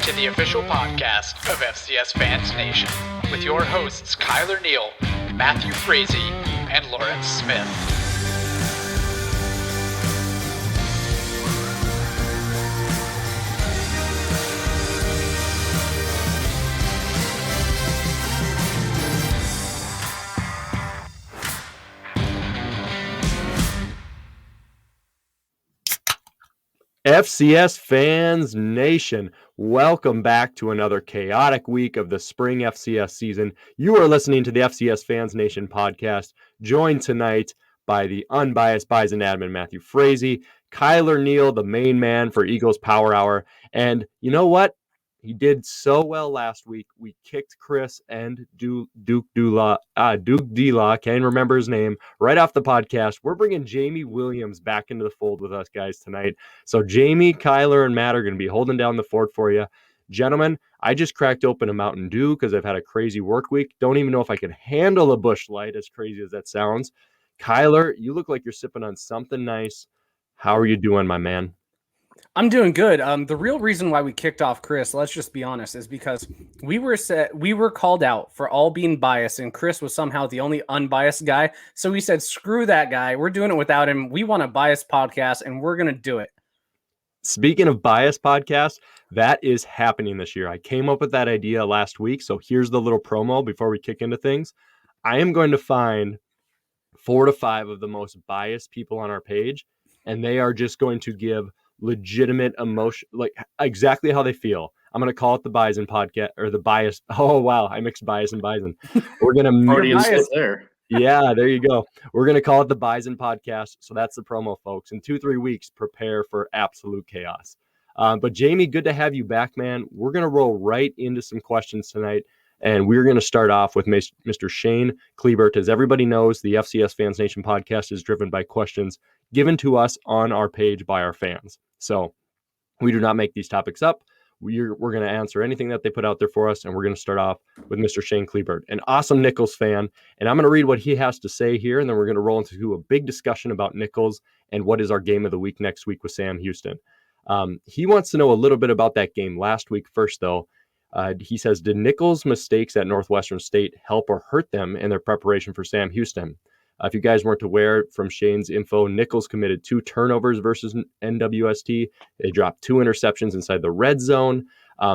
to the official podcast of FCS Fans Nation with your hosts Kylor Neal, Matthew Frazee, and Lawrence Smith. FCS Fans Nation, welcome back to another chaotic week of the spring FCS season. You are listening to the FCS Fans Nation podcast, joined tonight by the unbiased Bison admin Matthew Frazee, Kylor Neal, the main man for Eagles Power Hour, and you know what? He did so well last week. We kicked Chris and Duke D-Law, can't remember his name, right off the podcast. We're bringing Jamie Williams back into the fold with us guys tonight. So Jamie, Kylor, and Matt are going to be holding down the fort for you. Gentlemen, I just cracked open a Mountain Dew because I've had a crazy work week. Don't even know if I could handle a Busch Light, as crazy as that sounds. Kylor, you look like you're sipping on something nice. How are you doing, my man? I'm doing good. The real reason why we kicked off Chris, let's just be honest, is because we were called out for all being biased, and Chris was somehow the only unbiased guy. So we said, screw that guy. We're doing it without him. We want a biased podcast, and we're going to do it. Speaking of biased podcasts, that is happening this year. I came up with that idea last week. So here's the little promo before we kick into things. I am going to find 4 to 5 of the most biased people on our page, and they are just going to give legitimate emotion, like exactly how they feel. I'm going to call it the Bison podcast, or the bias. Oh, wow. I mixed bias and bison. We're going to already there. Yeah, there you go. We're going to call it the Bison podcast. So that's the promo, folks. In 2-3 weeks, prepare for absolute chaos. But Jamie, good to have you back, man. We're going to roll right into some questions tonight. And we're going to start off with Mr. Shane Klebert. As everybody knows, the FCS Fans Nation podcast is driven by questions given to us on our page by our fans. So we do not make these topics up. We're going to answer anything that they put out there for us. And we're going to start off with Mr. Shane Klebert, an awesome Nichols fan. And I'm going to read what he has to say here. And then we're going to roll into a big discussion about Nichols and what is our game of the week next week with Sam Houston. He wants to know a little bit about that game last week first, though. He says, did Nichols' mistakes at Northwestern State help or hurt them in their preparation for Sam Houston? If you guys weren't aware from Shane's info, Nichols committed 2 turnovers versus NWST. They dropped 2 interceptions inside the red zone.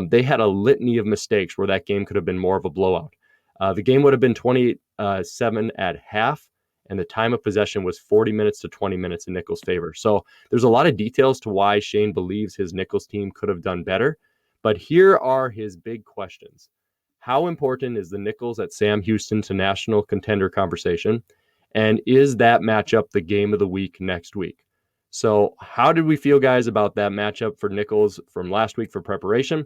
They had a litany of mistakes where that game could have been more of a blowout. The game would have been 28-7 at half, and the time of possession was 40 minutes to 20 minutes in Nichols' favor. So there's a lot of details to why Shane believes his Nichols team could have done better. But here are his big questions. How important is the Nichols at Sam Houston to national contender conversation? And is that matchup the game of the week next week? So how did we feel, guys, about that matchup for Nichols from last week for preparation?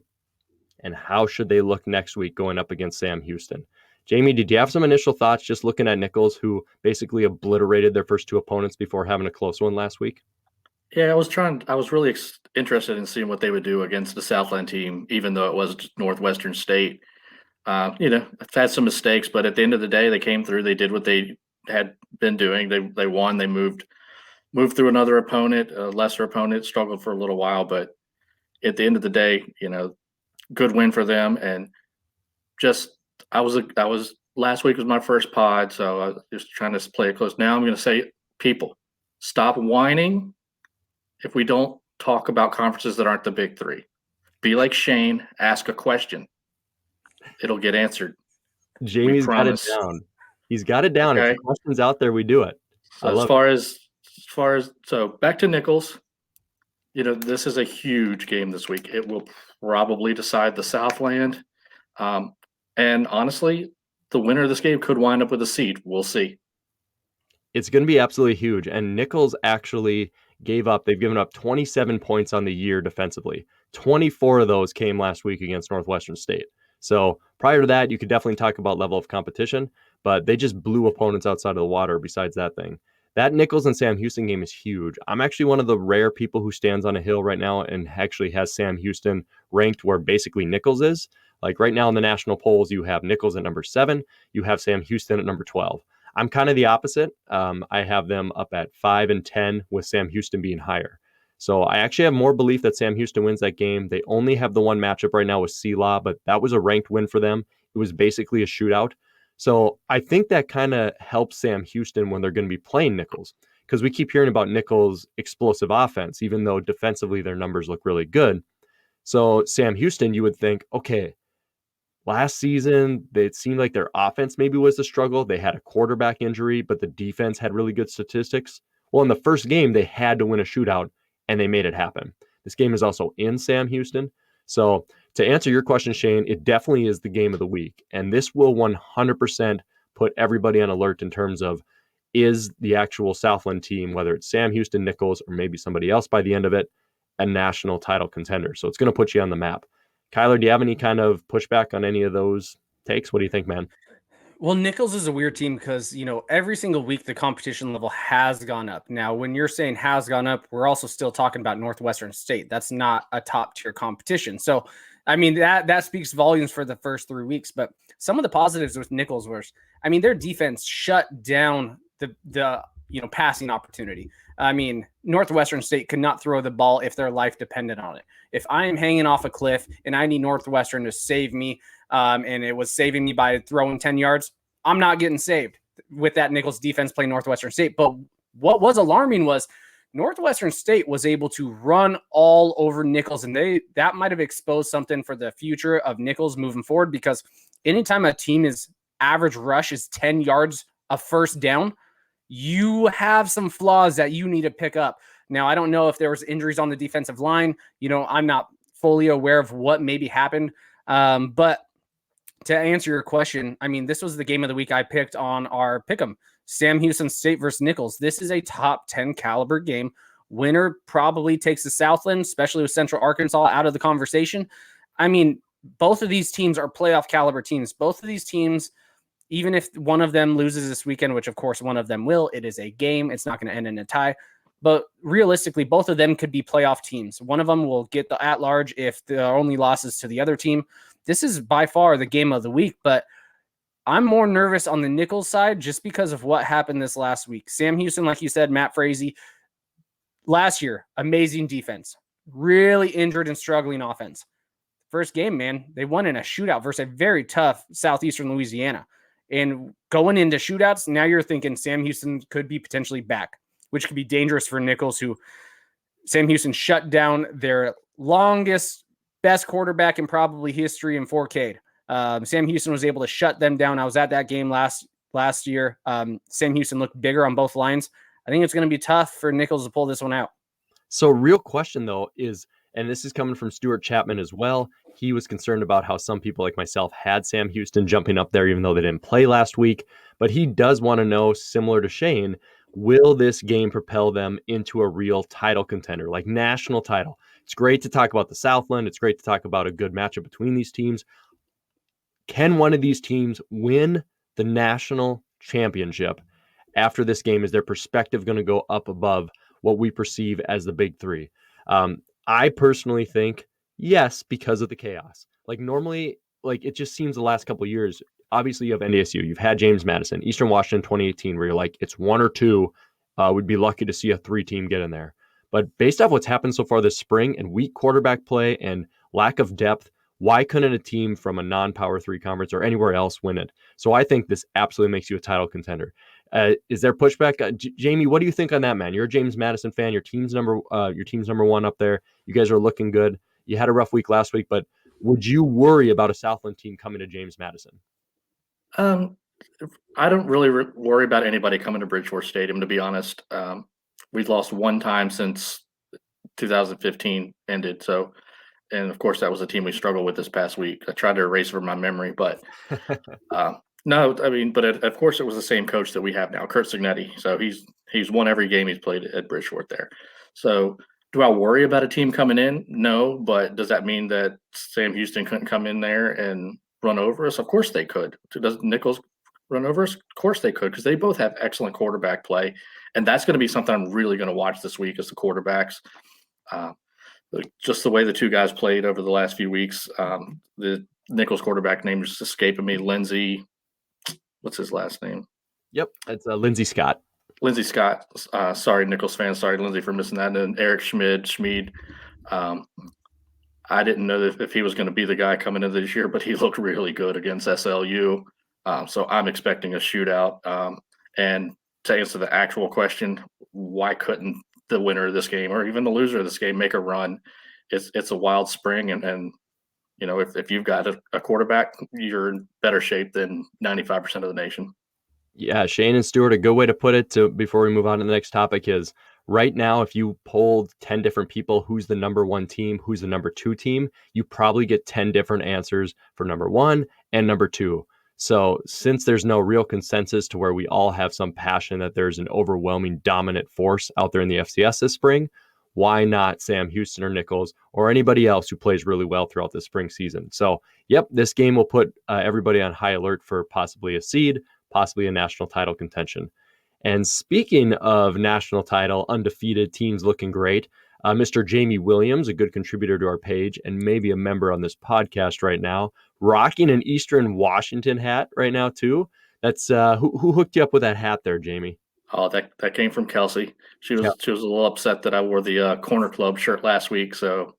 And how should they look next week going up against Sam Houston? Jamie, did you have some initial thoughts just looking at Nichols, who basically obliterated their first 2 opponents before having a close one last week? Yeah, I was really interested in seeing what they would do against the Southland team, even though it was Northwestern State. I've had some mistakes, but at the end of the day, they came through. They did what they had been doing. They won. They moved through another opponent, a lesser opponent, struggled for a little while, but at the end of the day, good win for them. And just last week was my first pod, so I was just trying to play it close. Now I'm going to say, people, stop whining if we don't talk about conferences that aren't the big 3. Be like Shane, ask a question. It'll get answered. Jamie's got it down. He's got it down. Okay. If the question's out there, we do it. So so back to Nichols, this is a huge game this week. It will probably decide the Southland. And honestly, the winner of this game could wind up with a seed. We'll see. It's going to be absolutely huge. And Nichols actually they've given up 27 points on the year defensively. 24 of those came last week against Northwestern State. So prior to that, you could definitely talk about level of competition, but they just blew opponents outside of the water besides that thing. That Nichols and Sam Houston game is huge. I'm actually one of the rare people who stands on a hill right now and actually has Sam Houston ranked where basically Nichols is. Like right now in the national polls, you have Nichols at number 7. You have Sam Houston at number 12. I'm kind of the opposite. I have them up at 5 and 10 with Sam Houston being higher. So I actually have more belief that Sam Houston wins that game. They only have the one matchup right now with C-Law, but that was a ranked win for them. It was basically a shootout. So I think that kind of helps Sam Houston when they're going to be playing Nichols, because we keep hearing about Nichols' explosive offense, even though defensively their numbers look really good. So Sam Houston, you would think, okay, last season, it seemed like their offense maybe was the struggle. They had a quarterback injury, but the defense had really good statistics. Well, in the first game, they had to win a shootout, and they made it happen. This game is also in Sam Houston. So to answer your question, Shane, it definitely is the game of the week. And this will 100% put everybody on alert in terms of, is the actual Southland team, whether it's Sam Houston, Nichols, or maybe somebody else by the end of it, a national title contender. So it's going to put you on the map. Kylor, do you have any kind of pushback on any of those takes? What do you think, man? Well, Nichols is a weird team because, every single week the competition level has gone up. Now, when you're saying has gone up, we're also still talking about Northwestern State. That's not a top tier competition. So, I mean, that speaks volumes for the first 3 weeks. But some of the positives with Nichols was, their defense shut down the passing opportunity. I mean, Northwestern State could not throw the ball if their life depended on it. If I am hanging off a cliff and I need Northwestern to save me, and it was saving me by throwing 10 yards, I'm not getting saved with that Nichols defense playing Northwestern State. But what was alarming was Northwestern State was able to run all over Nichols, and that might have exposed something for the future of Nichols moving forward, because anytime a team is average rush is 10 yards a first down, you have some flaws that you need to pick up. Now, I don't know if there was injuries on the defensive line. I'm not fully aware of what maybe happened. But to answer your question, this was the game of the week I picked on our pick'em. Sam Houston State versus Nichols. This is a top 10 caliber game. Winner probably takes the Southland, especially with Central Arkansas out of the conversation. Both of these teams are playoff caliber teams. Both of these teams, even if one of them loses this weekend, which of course one of them will, it is a game. It's not going to end in a tie. But realistically, both of them could be playoff teams. One of them will get the at-large if the only losses to the other team. This is by far the game of the week, but I'm more nervous on the Nichols side just because of what happened this last week. Sam Houston, like you said, Matt Frazee, last year, amazing defense, really injured and struggling offense. First game, man, they won in a shootout versus a very tough Southeastern Louisiana. And going into shootouts, now you're thinking Sam Houston could be potentially back, which could be dangerous for Nichols, who Sam Houston shut down their longest, best quarterback in probably history in 4K. Sam Houston was able to shut them down. I was at that game last year. Sam Houston looked bigger on both lines. I think it's going to be tough for Nichols to pull this one out. So real question, though, is, and this is coming from Stuart Chapman as well, he was concerned about how some people like myself had Sam Houston jumping up there even though they didn't play last week. But he does want to know, similar to Shane, will this game propel them into a real title contender, like national title? It's great to talk about the Southland. It's great to talk about a good matchup between these teams. Can one of these teams win the national championship after this game? Is their perspective going to go up above what we perceive as the big three? I personally think yes, because of the chaos. Like normally, like it just seems the last couple of years, obviously you have NDSU, you've had James Madison, Eastern Washington 2018, where you're like, it's one or two, would be lucky to see a 3-team get in there. But based off what's happened so far this spring and weak quarterback play and lack of depth, why couldn't a team from a non-Power 3 conference or anywhere else win it? So I think this absolutely makes you a title contender. Is there pushback? Jamie, what do you think on that, man? You're a James Madison fan. Your team's number one up there. You guys are looking good. You had a rough week last week, but would you worry about a Southland team coming to James Madison? I don't really worry about anybody coming to Bridgeport Stadium, to be honest. We've lost one time since 2015 ended. So, and of course, that was a team we struggled with this past week. I tried to erase it from my memory, but no, but of course, it was the same coach that we have now, Kurt Signetti. So he's won every game he's played at Bridgeport there. So do I worry about a team coming in? No, but does that mean that Sam Houston couldn't come in there and run over us? Of course they could. Does Nichols run over us? Of course they could, because they both have excellent quarterback play. And that's going to be something I'm really going to watch this week is the quarterbacks. Just the way the two guys played over the last few weeks. The Nichols quarterback name is just escaping me. Lindsay, what's his last name? Yep, it's Lindsey Scott. Lindsey Scott. Sorry, Nichols fans. Sorry, Lindsey, for missing that. And then Eric Schmid. I didn't know if he was going to be the guy coming into this year, but he looked really good against SLU. So I'm expecting a shootout. And to answer the actual question, why couldn't the winner of this game or even the loser of this game make a run? It's a wild spring, and you know, if you've got a quarterback, you're in better shape than 95% of the nation. Yeah, Shane and Stuart, a good way to put it before we move on to the next topic is right now, if you polled 10 different people, who's the number one team, who's the number two team, you probably get 10 different answers for number one and number two. So since there's no real consensus to where we all have some passion that there's an overwhelming dominant force out there in the FCS this spring, why not Sam Houston or Nichols or anybody else who plays really well throughout the spring season? So, yep, this game will put everybody on high alert for possibly a seed, possibly a national title contention. And speaking of national title, undefeated teams looking great, Mr. Jamie Williams, a good contributor to our page and maybe a member on this podcast right now, rocking an Eastern Washington hat right now too. That's who hooked you up with that hat there, Jamie? Oh, that came from Kelsey. She was a little upset that I wore the Corner Club shirt last week, so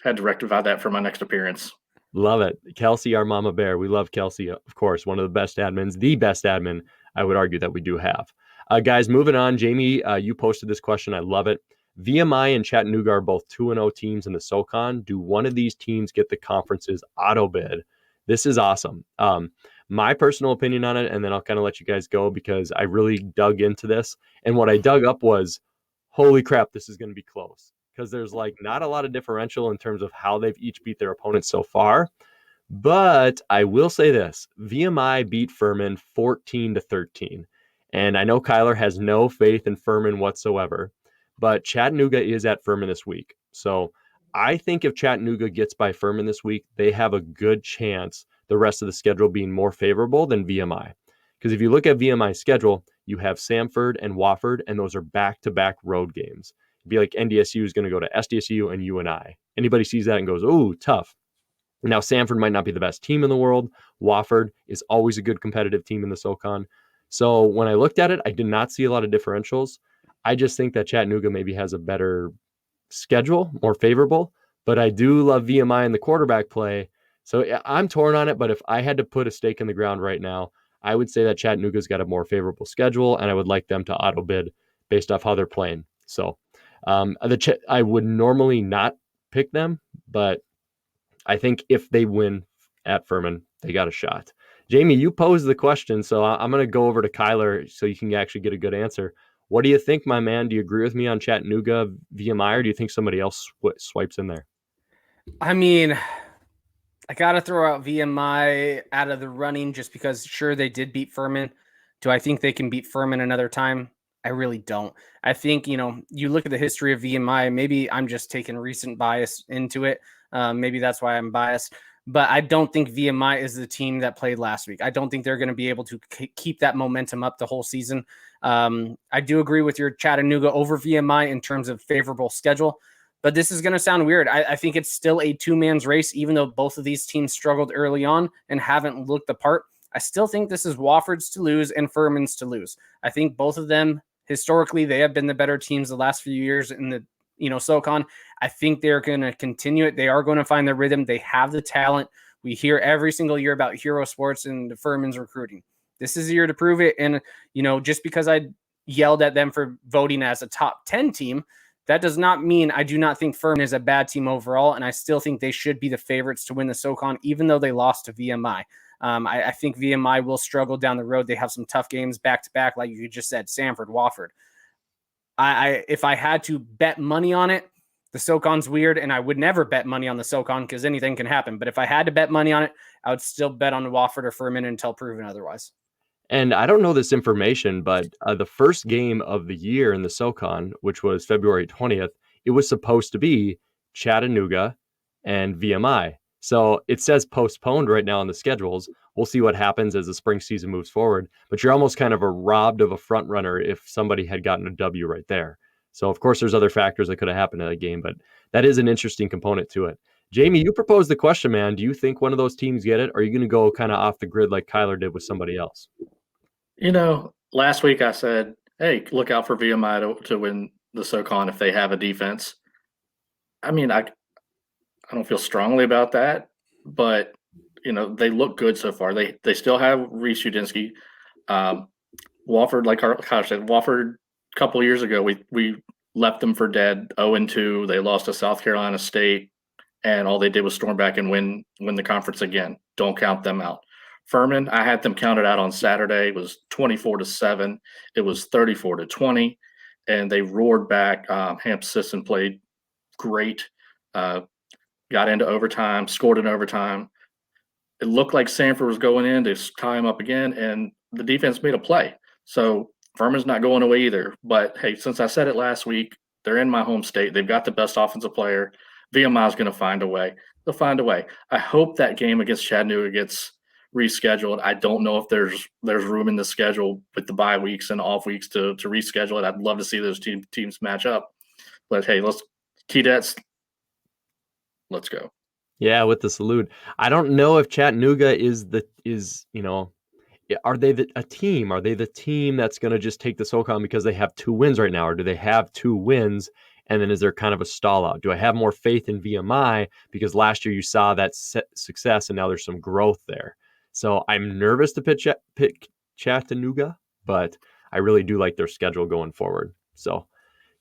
had to rectify that for my next appearance. Love it. Kelsey, our mama bear. We love Kelsey, of course, one of the best admins, the best admin, I would argue, that we do have. Guys, moving on. Jamie, you posted this question. I love it. VMI and Chattanooga are both 2-0 teams in the SoCon. Do one of these teams get the conference's auto bid? This is awesome. My personal opinion on it, and then I'll kind of let you guys go because I really dug into this. And what I dug up was, holy crap, this is going to be close. Because there's like not a lot of differential in terms of how they've each beat their opponents so far. But I will say this, VMI beat Furman 14-13. And I know Kylor has no faith in Furman whatsoever, but Chattanooga is at Furman this week. So I think if Chattanooga gets by Furman this week, they have a good chance the rest of the schedule being more favorable than VMI. Because if you look at VMI's schedule, you have Samford and Wofford, and those are back-to-back road games. It'd be like NDSU is going to go to SDSU and UNI. Anybody sees that and goes, "Ooh, tough." Now, Samford might not be the best team in the world. Wofford is always a good competitive team in the SoCon. So when I looked at it, I did not see a lot of differentials. I just think that Chattanooga maybe has a better schedule, more favorable. But I do love VMI in the quarterback play. So I'm torn on it. But if I had to put a stake in the ground right now, I would say that Chattanooga's got a more favorable schedule, and I would like them to auto bid based off how they're playing. So I would normally not pick them, but I think if they win at Furman, they got a shot. Jamie, you posed the question, so I'm going to go over to Kylor so you can actually get a good answer. What do you think, my man? Do you agree with me on Chattanooga VMI, or do you think somebody else swipes in there? I mean, I got to throw out VMI out of the running just because, sure, they did beat Furman. Do I think they can beat Furman another time? I really don't. I think, you look at the history of VMI, maybe I'm just taking recent bias into it. Maybe that's why I'm biased. But I don't think VMI is the team that played last week. I don't think they're going to be able to keep that momentum up the whole season. I do agree with your Chattanooga over VMI in terms of favorable schedule. But this is going to sound weird. I think it's still a two-man's race, even though both of these teams struggled early on and haven't looked the part. I still think this is Wofford's to lose and Furman's to lose. I think both of them, historically, they have been the better teams the last few years in the SoCon. I think they're going to continue it. They are going to find their rhythm. They have the talent. We hear every single year about Hero Sports and Furman's recruiting. This is a year to prove it. And, just because I yelled at them for voting as a top 10 team, that does not mean I do not think Furman is a bad team overall. And I still think they should be the favorites to win the SoCon, even though they lost to VMI. I think VMI will struggle down the road. They have some tough games back-to-back, like you just said, Samford, Wofford. If I had to bet money on it, the SoCon's weird, and I would never bet money on the SoCon because anything can happen. But if I had to bet money on it, I would still bet on Wofford or Furman until proven otherwise. And I don't know this information, but the first game of the year in the SoCon, which was February 20th, it was supposed to be Chattanooga and VMI. So it says postponed right now on the schedules. We'll see what happens as the spring season moves forward. But you're almost kind of robbed of a front runner if somebody had gotten a W right there. So, of course, there's other factors that could have happened in that game, but that is an interesting component to it. Jamie, you proposed the question, man. Do you think one of those teams get it? Or are you going to go kind of off the grid like Kylor did with somebody else? Last week I said hey, look out for VMI to win the SoCon if they have a defense. I mean, I don't feel strongly about that, but they look good so far. They still have Reese Udinsky. Wofford, like Kyle said, Wofford a couple of years ago, we left them for dead, 0-2. They lost to South Carolina State, and all they did was storm back and win the conference again. Don't count them out. Furman, I had them counted out on Saturday. It was 24-7. It was 34-20, and they roared back. Hamp Sisson played great. Got into overtime, scored in overtime. It looked like Sanford was going in to tie him up again, and the defense made a play. So Furman's not going away either. But, hey, since I said it last week, they're in my home state. They've got the best offensive player. VMI is going to find a way. They'll find a way. I hope that game against Chattanooga gets rescheduled. I don't know if there's room in the schedule with the bye weeks and off weeks to reschedule it. I'd love to see those teams match up. But, hey, let's go. Yeah, with the salute. I don't know if Chattanooga are they a team? Are they the team that's going to just take the SoCon because they have 2 wins right now? Or do they have 2 wins and then is there kind of a stall out? Do I have more faith in VMI because last year you saw that success and now there's some growth there? So I'm nervous to pick Chattanooga, but I really do like their schedule going forward. So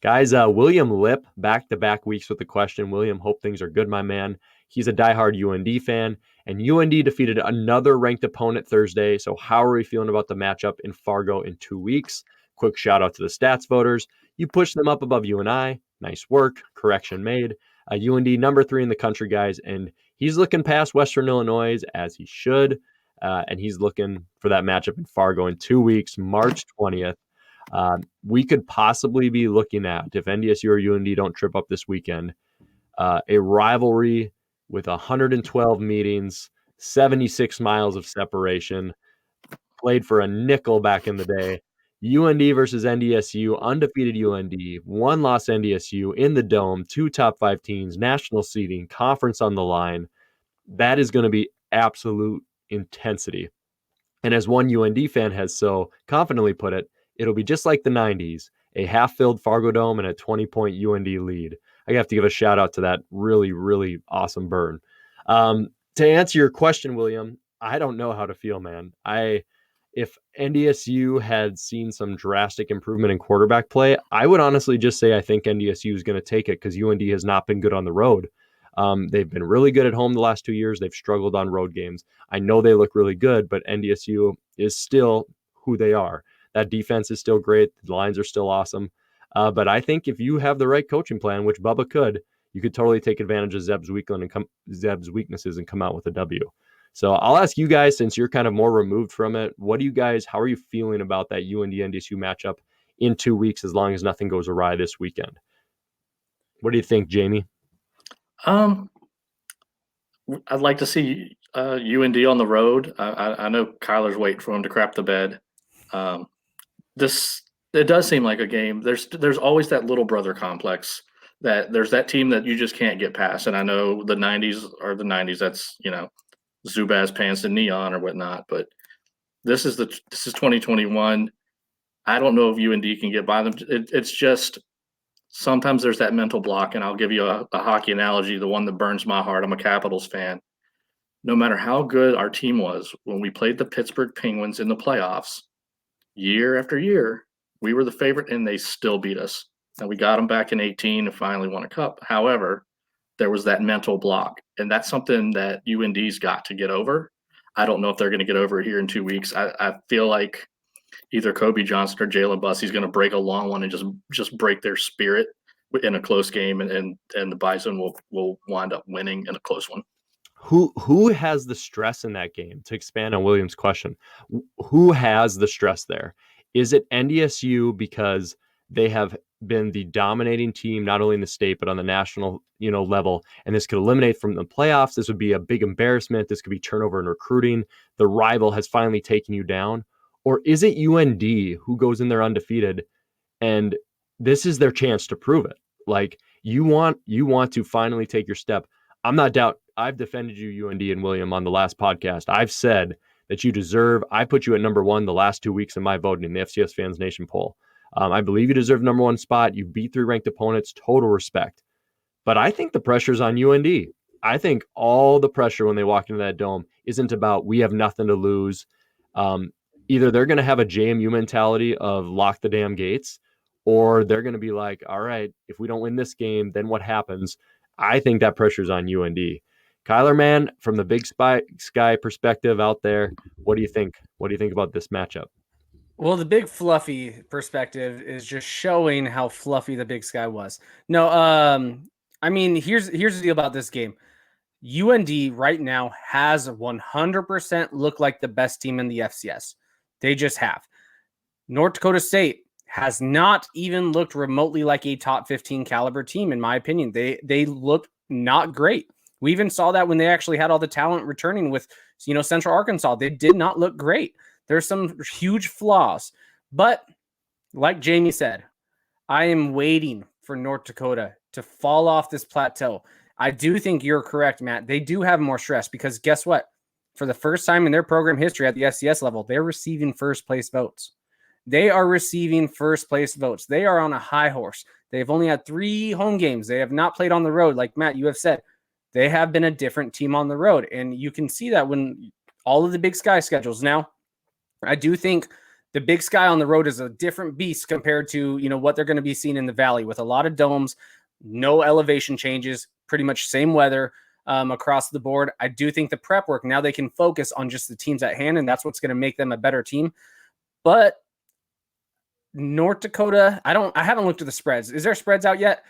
guys, William Lip, back-to-back weeks with the question. William, hope things are good, my man. He's a diehard UND fan, and UND defeated another ranked opponent Thursday. So how are we feeling about the matchup in Fargo in 2 weeks? Quick shout-out to the stats voters. You pushed them up above UNI. Nice work. Correction made. UND number 3 in the country, guys, and he's looking past Western Illinois as he should, and he's looking for that matchup in Fargo in 2 weeks, March 20th. We could possibly be looking at, if NDSU or UND don't trip up this weekend, a rivalry with 112 meetings, 76 miles of separation, played for a nickel back in the day. UND versus NDSU, undefeated UND, 1-loss NDSU in the Dome, 2 top 5 teams, national seeding, conference on the line. That is going to be absolute intensity. And as one UND fan has so confidently put it, it'll be just like the 90s, a half-filled Fargo Dome and a 20-point UND lead. I have to give a shout-out to that really, really awesome burn. To answer your question, William, I don't know how to feel, man. If NDSU had seen some drastic improvement in quarterback play, I would honestly just say I think NDSU is going to take it because UND has not been good on the road. They've been really good at home the last 2 years. They've struggled on road games. I know they look really good, but NDSU is still who they are. That defense is still great. The lines are still awesome. But I think if you have the right coaching plan, which Bubba could, you could totally take advantage of Zeb's weaknesses and come out with a W. So I'll ask you guys, since you're kind of more removed from it, how are you feeling about that UND-NDSU matchup in 2 weeks as long as nothing goes awry this weekend? What do you think, Jamie? I'd like to see UND on the road. I know Kylor's waiting for him to crap the bed. It does seem like a game. There's always that little brother complex that there's that team that you just can't get past. And I know the 90s are the 90s. That's, Zubaz pants and neon or whatnot. But this is 2021. I don't know if UND can get by them. It's just sometimes there's that mental block. And I'll give you a hockey analogy, the one that burns my heart. I'm a Capitals fan. No matter how good our team was when we played the Pittsburgh Penguins in the playoffs, year after year, we were the favorite and they still beat us. And we got them back in 2018 and finally won a cup. However, there was that mental block. And that's something that UND's got to get over. I don't know if they're going to get over it here in 2 weeks. I feel like either Kobe Johnson or Jalen Bussey's going to break a long one and just break their spirit in a close game. And the Bison will wind up winning in a close one. Who has the stress in that game? To expand on William's question, who has the stress there? Is it NDSU because they have been the dominating team not only in the state but on the national level, and this could eliminate from the playoffs? This would be a big embarrassment. This could be turnover in recruiting. The rival has finally taken you down. Or is it UND who goes in there undefeated, and this is their chance to prove it? Like you want to finally take your step. I'm not doubt. I've defended you, UND and William, on the last podcast. I've said that you deserve. I put you at number 1 the last 2 weeks in my voting in the FCS Fans Nation poll. I believe you deserve number one spot. You beat 3 ranked opponents, total respect. But I think the pressure's on UND. I think all the pressure when they walk into that dome isn't about we have nothing to lose. Either they're going to have a JMU mentality of lock the damn gates, or they're going to be like, all right, if we don't win this game, then what happens? I think that pressure's on UND. Kylor, man, from the big sky perspective out there, what do you think? What do you think about this matchup? Well, the big fluffy perspective is just showing how fluffy the Big Sky was. No, I mean, here's the deal about this game. UND right now has 100% looked like the best team in the FCS. They just have. North Dakota State has not even looked remotely like a top 15 caliber team, in my opinion. They look not great. We even saw that when they actually had all the talent returning with, Central Arkansas. They did not look great. There's some huge flaws. But like Jamie said, I am waiting for North Dakota to fall off this plateau. I do think you're correct, Matt. They do have more stress because guess what? For the first time in their program history at the FCS level, they're receiving first place votes. They are receiving first place votes. They are on a high horse. They've only had 3 home games. They have not played on the road. Like Matt, you have said, they have been a different team on the road. And you can see that when all of the Big Sky schedules. Now, I do think the Big Sky on the road is a different beast compared to, what they're going to be seeing in the Valley with a lot of domes, no elevation changes, pretty much same weather across the board. I do think the prep work, now they can focus on just the teams at hand, and that's what's going to make them a better team. But North Dakota, I haven't looked at the spreads. Is there spreads out yet?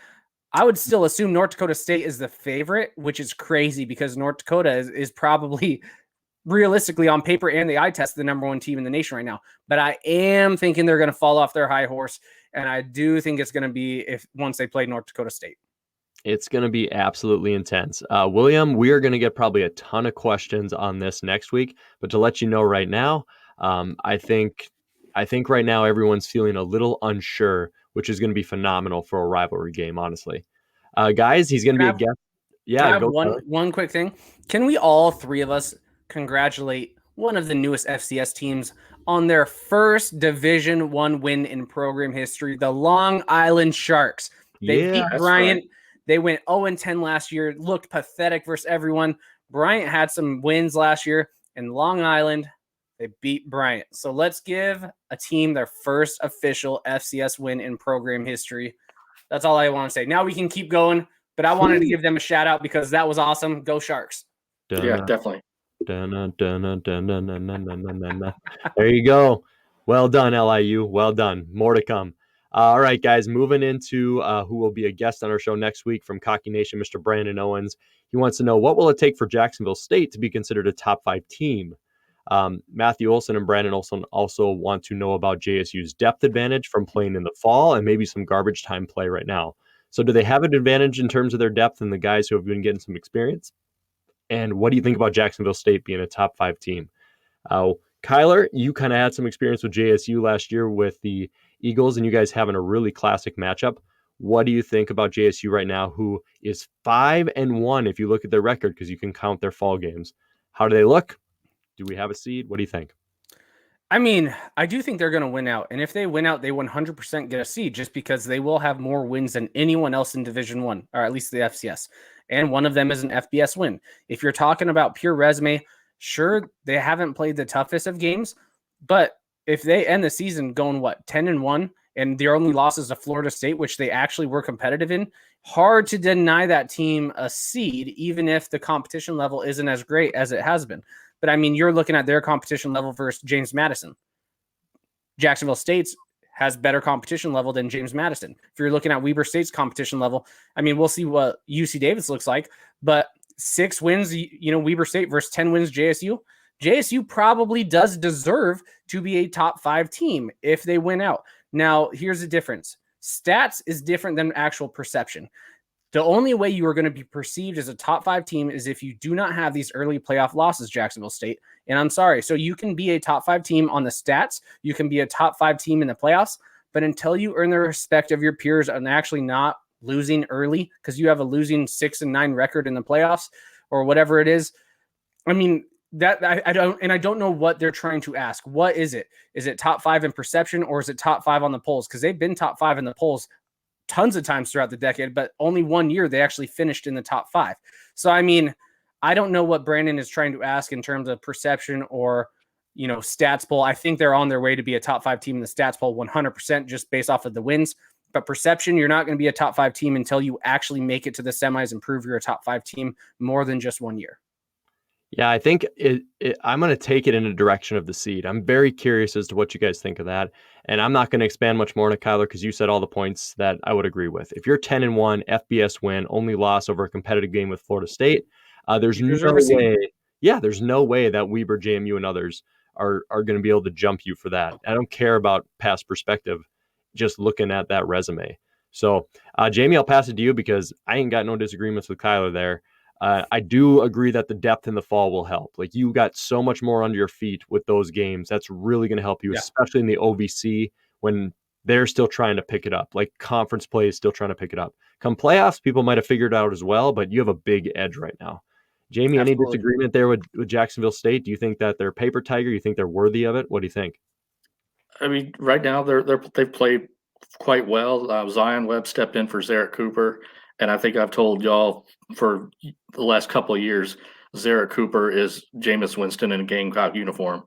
I would still assume North Dakota State is the favorite, which is crazy because North Dakota is probably realistically on paper and the eye test the number one team in the nation right now. But I am thinking they're going to fall off their high horse. And I do think it's going to be once they play North Dakota State. It's going to be absolutely intense. William, we are going to get probably a ton of questions on this next week. But to let you know right now, I think right now everyone's feeling a little unsure, which is going to be phenomenal for a rivalry game, honestly. Guys, he's going to be a guest. Yeah, go one quick thing. Can we all 3 of us congratulate one of the newest FCS teams on their first Division I win in program history, the Long Island Sharks? They beat Bryant. Right. They went 0-10 last year, looked pathetic versus everyone. Bryant had some wins last year, and Long Island, they beat Bryant. So let's give a team their first official FCS win in program history. That's all I want to say. Now we can keep going, but I wanted to give them a shout out because that was awesome. Go Sharks. Yeah, definitely. There you go. Well done, LIU. Well done. More to come. All right, guys, moving into who will be a guest on our show next week from Cocky Nation, Mr. Brandon Owens. He wants to know, what will it take for Jacksonville State to be considered a top 5 team? Matthew Olson and Brandon Olson also want to know about JSU's depth advantage from playing in the fall and maybe some garbage time play right now. So do they have an advantage in terms of their depth and the guys who have been getting some experience? And what do you think about Jacksonville State being a top 5 team? Kylor, you kind of had some experience with JSU last year with the Eagles, and you guys having a really classic matchup. What do you think about JSU right now, who is 5-1 if you look at their record, because you can count their fall games? How do they look? Do we have a seed? What do you think? I mean, I do think they're going to win out. And if they win out, they 100% get a seed just because they will have more wins than anyone else in Division I, or at least the FCS. And one of them is an FBS win. If you're talking about pure resume, sure, they haven't played the toughest of games, but if they end the season going, 10-1, and their only losses to Florida State, which they actually were competitive in, hard to deny that team a seed, even if the competition level isn't as great as it has been. But I mean, you're looking at their competition level versus James Madison. Jacksonville State's has better competition level than James Madison. If you're looking at Weber State's competition level, I mean, we'll see what UC Davis looks like, but 6 wins, Weber State versus 10 wins JSU. JSU probably does deserve to be a top 5 team if they win out. Now, here's the difference. Stats is different than actual perception. The only way you are going to be perceived as a top 5 team is if you do not have these early playoff losses, Jacksonville State. And I'm sorry. So you can be a top 5 team on the stats. You can be a top 5 team in the playoffs. But until you earn the respect of your peers and actually not losing early, because you have a losing 6-9 record in the playoffs or whatever it is, I mean, I don't know what they're trying to ask. What is it? Is it top 5 in perception, or is it top 5 on the polls? Because they've been top 5 in the polls tons of times throughout the decade, but only one year they actually finished in the top 5. So, I mean, I don't know what Brandon is trying to ask in terms of perception or, stats poll. I think they're on their way to be a top 5 team in the stats poll 100% just based off of the wins. But perception, you're not going to be a top 5 team until you actually make it to the semis and prove you're a top 5 team more than just 1 year. Yeah, I think I'm going to take it in a direction of the seed. I'm very curious as to what you guys think of that. And I'm not going to expand much more on it, Kylor, because you said all the points that I would agree with. If you're 10-1, FBS win, only loss over a competitive game with Florida State, there's no way. Yeah, there's no way that Weber, JMU, and others are going to be able to jump you for that. I don't care about past perspective, just looking at that resume. So, Jamie, I'll pass it to you because I ain't got no disagreements with Kylor there. I do agree that the depth in the fall will help. Like, you got so much more under your feet with those games. That's really going to help you, especially in the OVC when they're still trying to pick it up. Like, conference play is still trying to pick it up. Come playoffs, people might have figured it out as well, but you have a big edge right now. Jamie, any disagreement there with Jacksonville State? Do you think that they're paper tiger? You think they're worthy of it? What do you think? I mean, right now they've played quite well. Zion Webb stepped in for Zarek Cooper. And I think I've told y'all for the last couple of years, Zarek Cooper is Jameis Winston in a Gamecock uniform.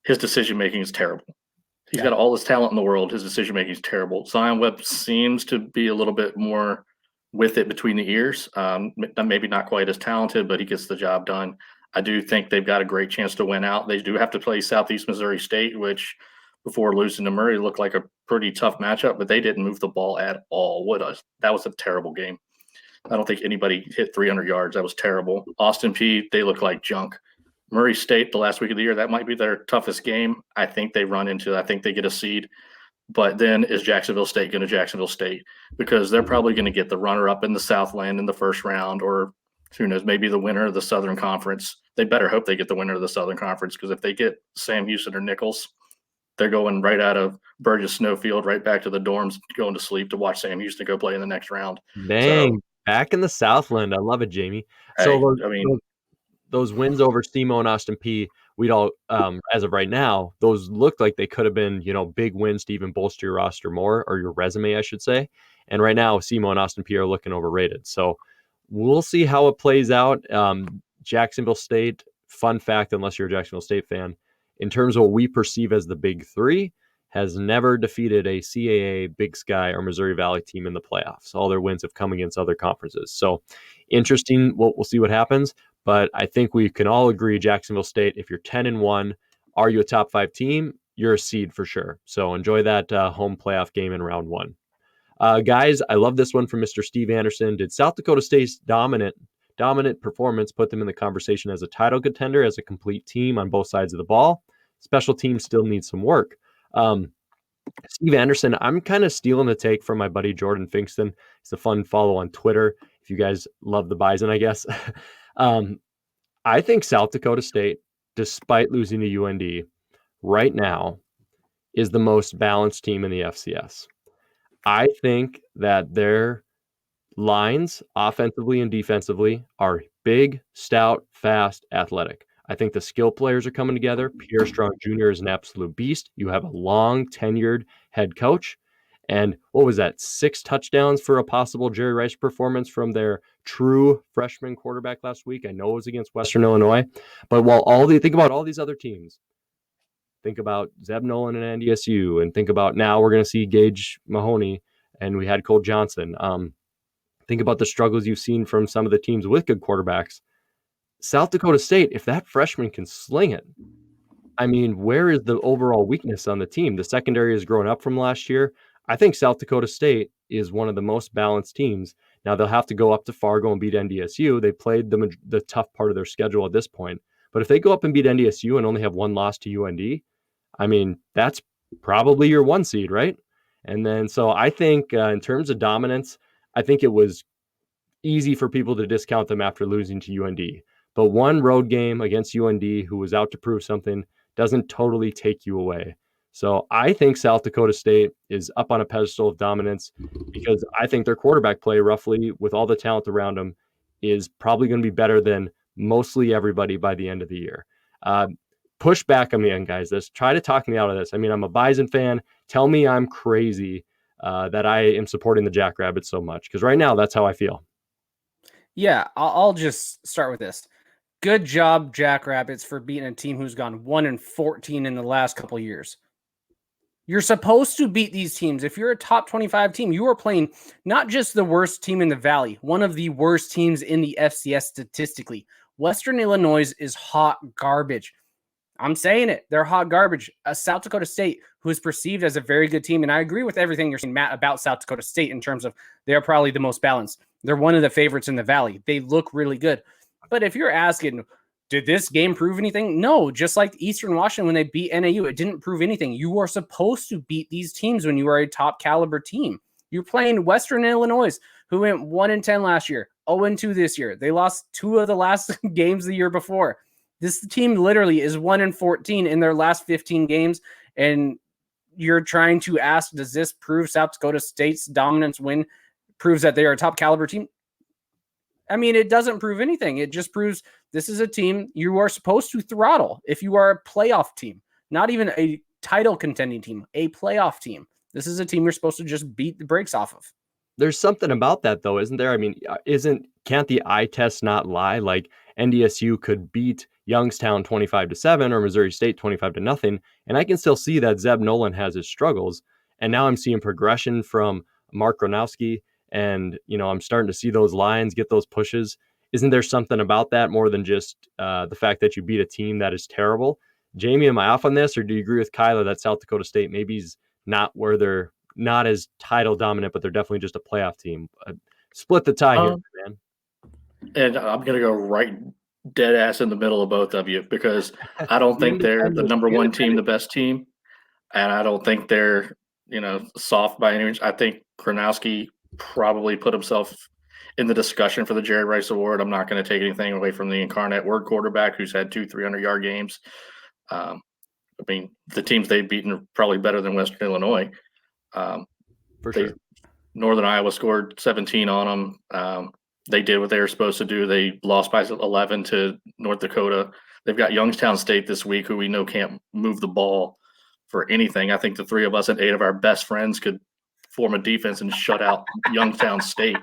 His decision-making is terrible. He's got all this talent in the world. His decision-making is terrible. Zion Webb seems to be a little bit more with it between the ears. Maybe not quite as talented, but he gets the job done. I do think they've got a great chance to win out. They do have to play Southeast Missouri State, which – before losing to Murray looked like a pretty tough matchup, but they didn't move the ball at all. That was a terrible game. I don't think anybody hit 300 yards. That was terrible. Austin Peay, they look like junk. Murray State, the last week of the year, that might be their toughest game. I think they get a seed. But then is Jacksonville State going to Jacksonville State? Because they're probably going to get the runner-up in the Southland in the first round, or who knows, maybe the winner of the Southern Conference. They better hope they get the winner of the Southern Conference, because if they get Sam Houston or Nichols, they're going right out of Burgess Snowfield right back to the dorms, going to sleep to watch Sam Houston go play in the next round. Dang, back in the Southland. I love it, Jamie. So those wins over SEMO and Austin Peay, we'd all, as of right now, those looked like they could have been, big wins to even bolster your roster more, or your resume, I should say. And right now, SEMO and Austin Peay are looking overrated. So we'll see how it plays out. Jacksonville State, fun fact, unless you're a Jacksonville State fan, in terms of what we perceive as the Big Three, has never defeated a CAA, Big Sky, or Missouri Valley team in the playoffs. All their wins have come against other conferences. So interesting. We'll see what happens. But I think we can all agree, Jacksonville State, if you're 10-1, are you a top 5 team? You're a seed for sure. So enjoy that home playoff game in round 1. Guys, I love this one from Mr. Steve Anderson. Did South Dakota State's dominant performance put them in the conversation as a title contender, as a complete team on both sides of the ball? Special teams still need some work. Steve Anderson, I'm kind of stealing the take from my buddy Jordan Finkston. It's a fun follow on Twitter if you guys love the Bison, I guess. I think South Dakota State, despite losing to UND, right now is the most balanced team in the FCS. I think that their lines, offensively and defensively, are big, stout, fast, athletic. I think the skill players are coming together. Pierre Strong Jr. is an absolute beast. You have a long, tenured head coach. And what was that? 6 touchdowns for a possible Jerry Rice performance from their true freshman quarterback last week. I know it was against Western Illinois. But think about all these other teams. Think about Zeb Nolan and NDSU. And think about now we're going to see Gage Mahoney, and we had Cole Johnson. Think about the struggles you've seen from some of the teams with good quarterbacks. South Dakota State, if that freshman can sling it, I mean, where is the overall weakness on the team? The secondary has grown up from last year. I think South Dakota State is one of the most balanced teams. Now, they'll have to go up to Fargo and beat NDSU. They played the tough part of their schedule at this point. But if they go up and beat NDSU and only have one loss to UND, I mean, that's probably your 1 seed, right? And then, so I think in terms of dominance, I think it was easy for people to discount them after losing to UND. But one road game against UND, who was out to prove something, doesn't totally take you away. So I think South Dakota State is up on a pedestal of dominance because I think their quarterback play, roughly with all the talent around them, is probably going to be better than mostly everybody by the end of the year. Push back on me, on guys. Try to talk me out of this. I mean, I'm a Bison fan. Tell me I'm crazy that I am supporting the Jackrabbits so much, because right now that's how I feel. Yeah, I'll just start with this. Good job, Jackrabbits, for beating a team who's gone 1-14 in the last couple years. You're supposed to beat these teams. If you're a top 25 team, you are playing not just the worst team in the Valley, one of the worst teams in the FCS statistically. Western Illinois is hot garbage. I'm saying it. They're hot garbage. South Dakota State, who is perceived as a very good team, and I agree with everything you're saying, Matt, about South Dakota State in terms of they're probably the most balanced. They're one of the favorites in the Valley. They look really good. But if you're asking, did this game prove anything? No, just like Eastern Washington when they beat NAU, it didn't prove anything. You are supposed to beat these teams when you are a top caliber team. You're playing Western Illinois, who went 1-10 last year, 0-2 this year. They lost 2 of the last games the year before. This team literally is 1-14 in their last 15 games, and you're trying to ask, does this prove South Dakota State's dominance win proves that they are a top caliber team? I mean, it doesn't prove anything. It just proves this is a team you are supposed to throttle if you are a playoff team, not even a title contending team, a playoff team. This is a team you're supposed to just beat the brakes off of. There's something about that, though, isn't there? I mean, can't the eye test not lie? Like, NDSU could beat Youngstown 25-7 or Missouri State 25-0, and I can still see that Zeb Nolan has his struggles. And now I'm seeing progression from Mark Gronowski, and I'm starting to see those lines get those pushes. Isn't there something about that more than just the fact that you beat a team that is terrible? Jamie, am I off on this, or do you agree with Kylor that South Dakota State maybe is not where they're not as title dominant, but they're definitely just a playoff team? Split the tie here, man. And I'm going to go right dead ass in the middle of both of you, because I don't think they're the number one team, the best team. And I don't think they're, soft by any means. I think Gronowski probably put himself in the discussion for the Jerry Rice Award. I'm not going to take anything away from the incarnate word quarterback who's had 2 300-yard games. I mean, the teams they've beaten are probably better than Western Illinois. For sure. Northern Iowa scored 17 on them. They did what they were supposed to do. They lost by 11 to North Dakota. They've got Youngstown State this week, who we know can't move the ball for anything. I think the 3 of us and 8 of our best friends could form a defense and shut out Youngstown State.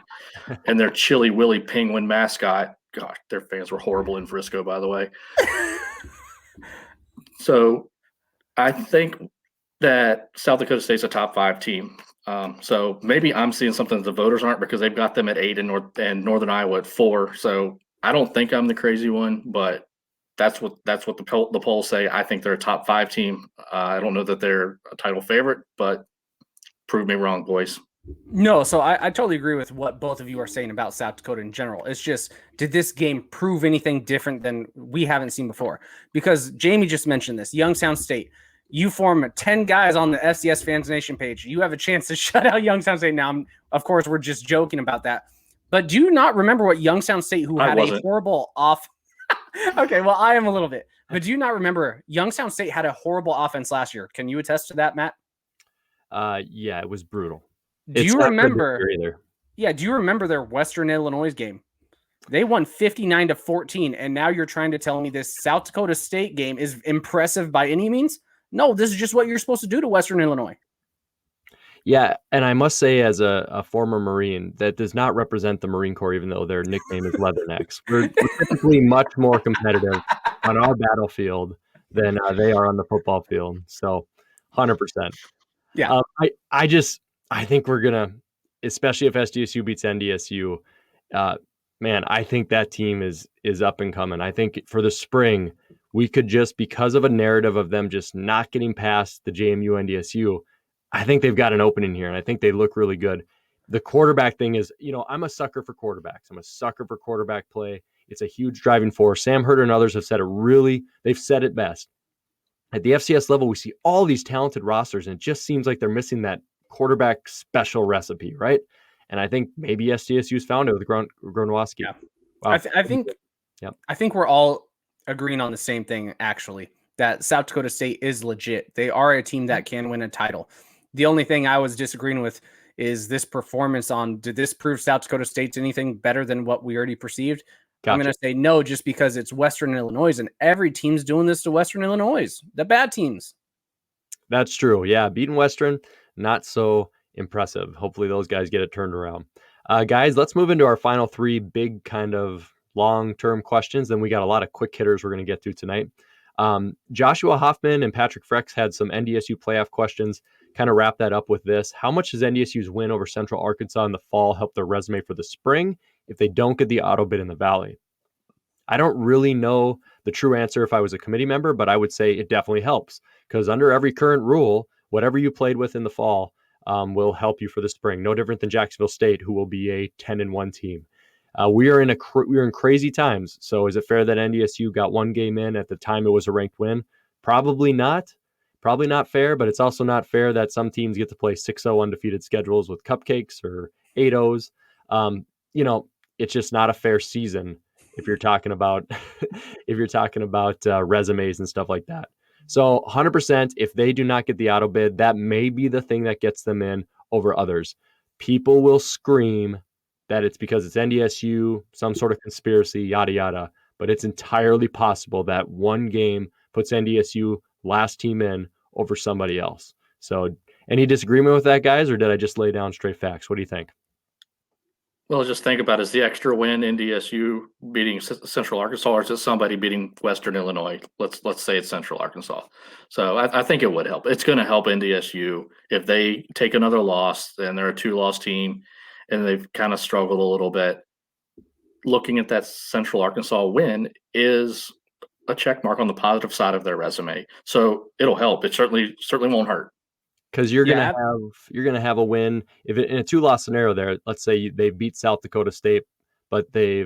And their Chili Willy Penguin mascot, gosh, their fans were horrible in Frisco, by the way. So I think that South Dakota State's a top 5 team. So maybe I'm seeing something that the voters aren't, because they've got them at 8 and Northern Iowa at 4. So I don't think I'm the crazy one, but that's what the polls say. I think they're a top 5 team. I don't know that they're a title favorite, but prove me wrong, boys. No, so I totally agree with what both of you are saying about South Dakota in general. It's just, did this game prove anything different than we haven't seen before? Because Jamie just mentioned this, Youngstown State. You form 10 guys on the FCS Fans Nation page. You have a chance to shut out Youngstown State. Now, of course, we're just joking about that. But do you not remember what Youngstown State, who had a horrible off? Okay, well, I am a little bit. But do you not remember Youngstown State had a horrible offense last year? Can you attest to that, Matt? Yeah, it was brutal. Do you remember? Yeah, do you remember their Western Illinois game? They won 59-14, and now you're trying to tell me this South Dakota State game is impressive by any means? No, this is just what you're supposed to do to Western Illinois. Yeah, and I must say, as a former Marine, that does not represent the Marine Corps, even though their nickname is Leathernecks. We're typically much more competitive on our battlefield than they are on the football field. So, 100%. Yeah. I think we're going to, especially if SDSU beats NDSU, man, I think that team is up and coming. I think for the spring, we could just, because of a narrative of them just not getting past the JMU NDSU, I think they've got an opening here, and I think they look really good. The quarterback thing is, I'm a sucker for quarterbacks. I'm a sucker for quarterback play. It's a huge driving force. Sam Herder and others have said they've said it best. At the FCS level, we see all these talented rosters, and it just seems like they're missing that quarterback special recipe, right? And I think maybe SDSU's found it with Gronowski. Yeah. Wow. I think we're all agreeing on the same thing, actually, that South Dakota State is legit. They are a team that can win a title. The only thing I was disagreeing with is this performance did this prove South Dakota State's anything better than what we already perceived? Gotcha. I'm going to say no just because it's Western Illinois, and every team's doing this to Western Illinois, the bad teams. That's true. Yeah, beating Western, not so impressive. Hopefully those guys get it turned around. Guys, let's move into our final three big kind of long-term questions. Then we got a lot of quick hitters we're going to get to tonight. Joshua Hoffman and Patrick Frex had some NDSU playoff questions. Kind of wrap that up with this. How much does NDSU's win over Central Arkansas in the fall help their resume for the spring if they don't get the auto bid in the Valley? I don't really know the true answer if I was a committee member, but I would say it definitely helps because under every current rule, whatever you played with in the fall will help you for the spring. No different than Jacksonville State, who will be a 10-1 team. We are in crazy times. So is it fair that NDSU got one game in at the time it was a ranked win? Probably not. Probably not fair, but it's also not fair that some teams get to play 6-0 undefeated schedules with cupcakes or 8-0s. It's just not a fair season if you're talking about resumes and stuff like that. So 100%, if they do not get the auto bid, that may be the thing that gets them in over others. People will scream that it's because it's NDSU, some sort of conspiracy, yada, yada. But it's entirely possible that one game puts NDSU last team in over somebody else. So any disagreement with that, guys, or did I just lay down straight facts? What do you think? Well, just think about, is the extra win NDSU beating Central Arkansas, or is it somebody beating Western Illinois? Let's say it's Central Arkansas. So I think it would help. It's going to help NDSU if they take another loss, and they're a 2-loss team, and they've kind of struggled a little bit. Looking at that Central Arkansas win is a check mark on the positive side of their resume. So it'll help. It certainly won't hurt. Because you're gonna have a win if in a 2-loss scenario there. Let's say they beat South Dakota State, but they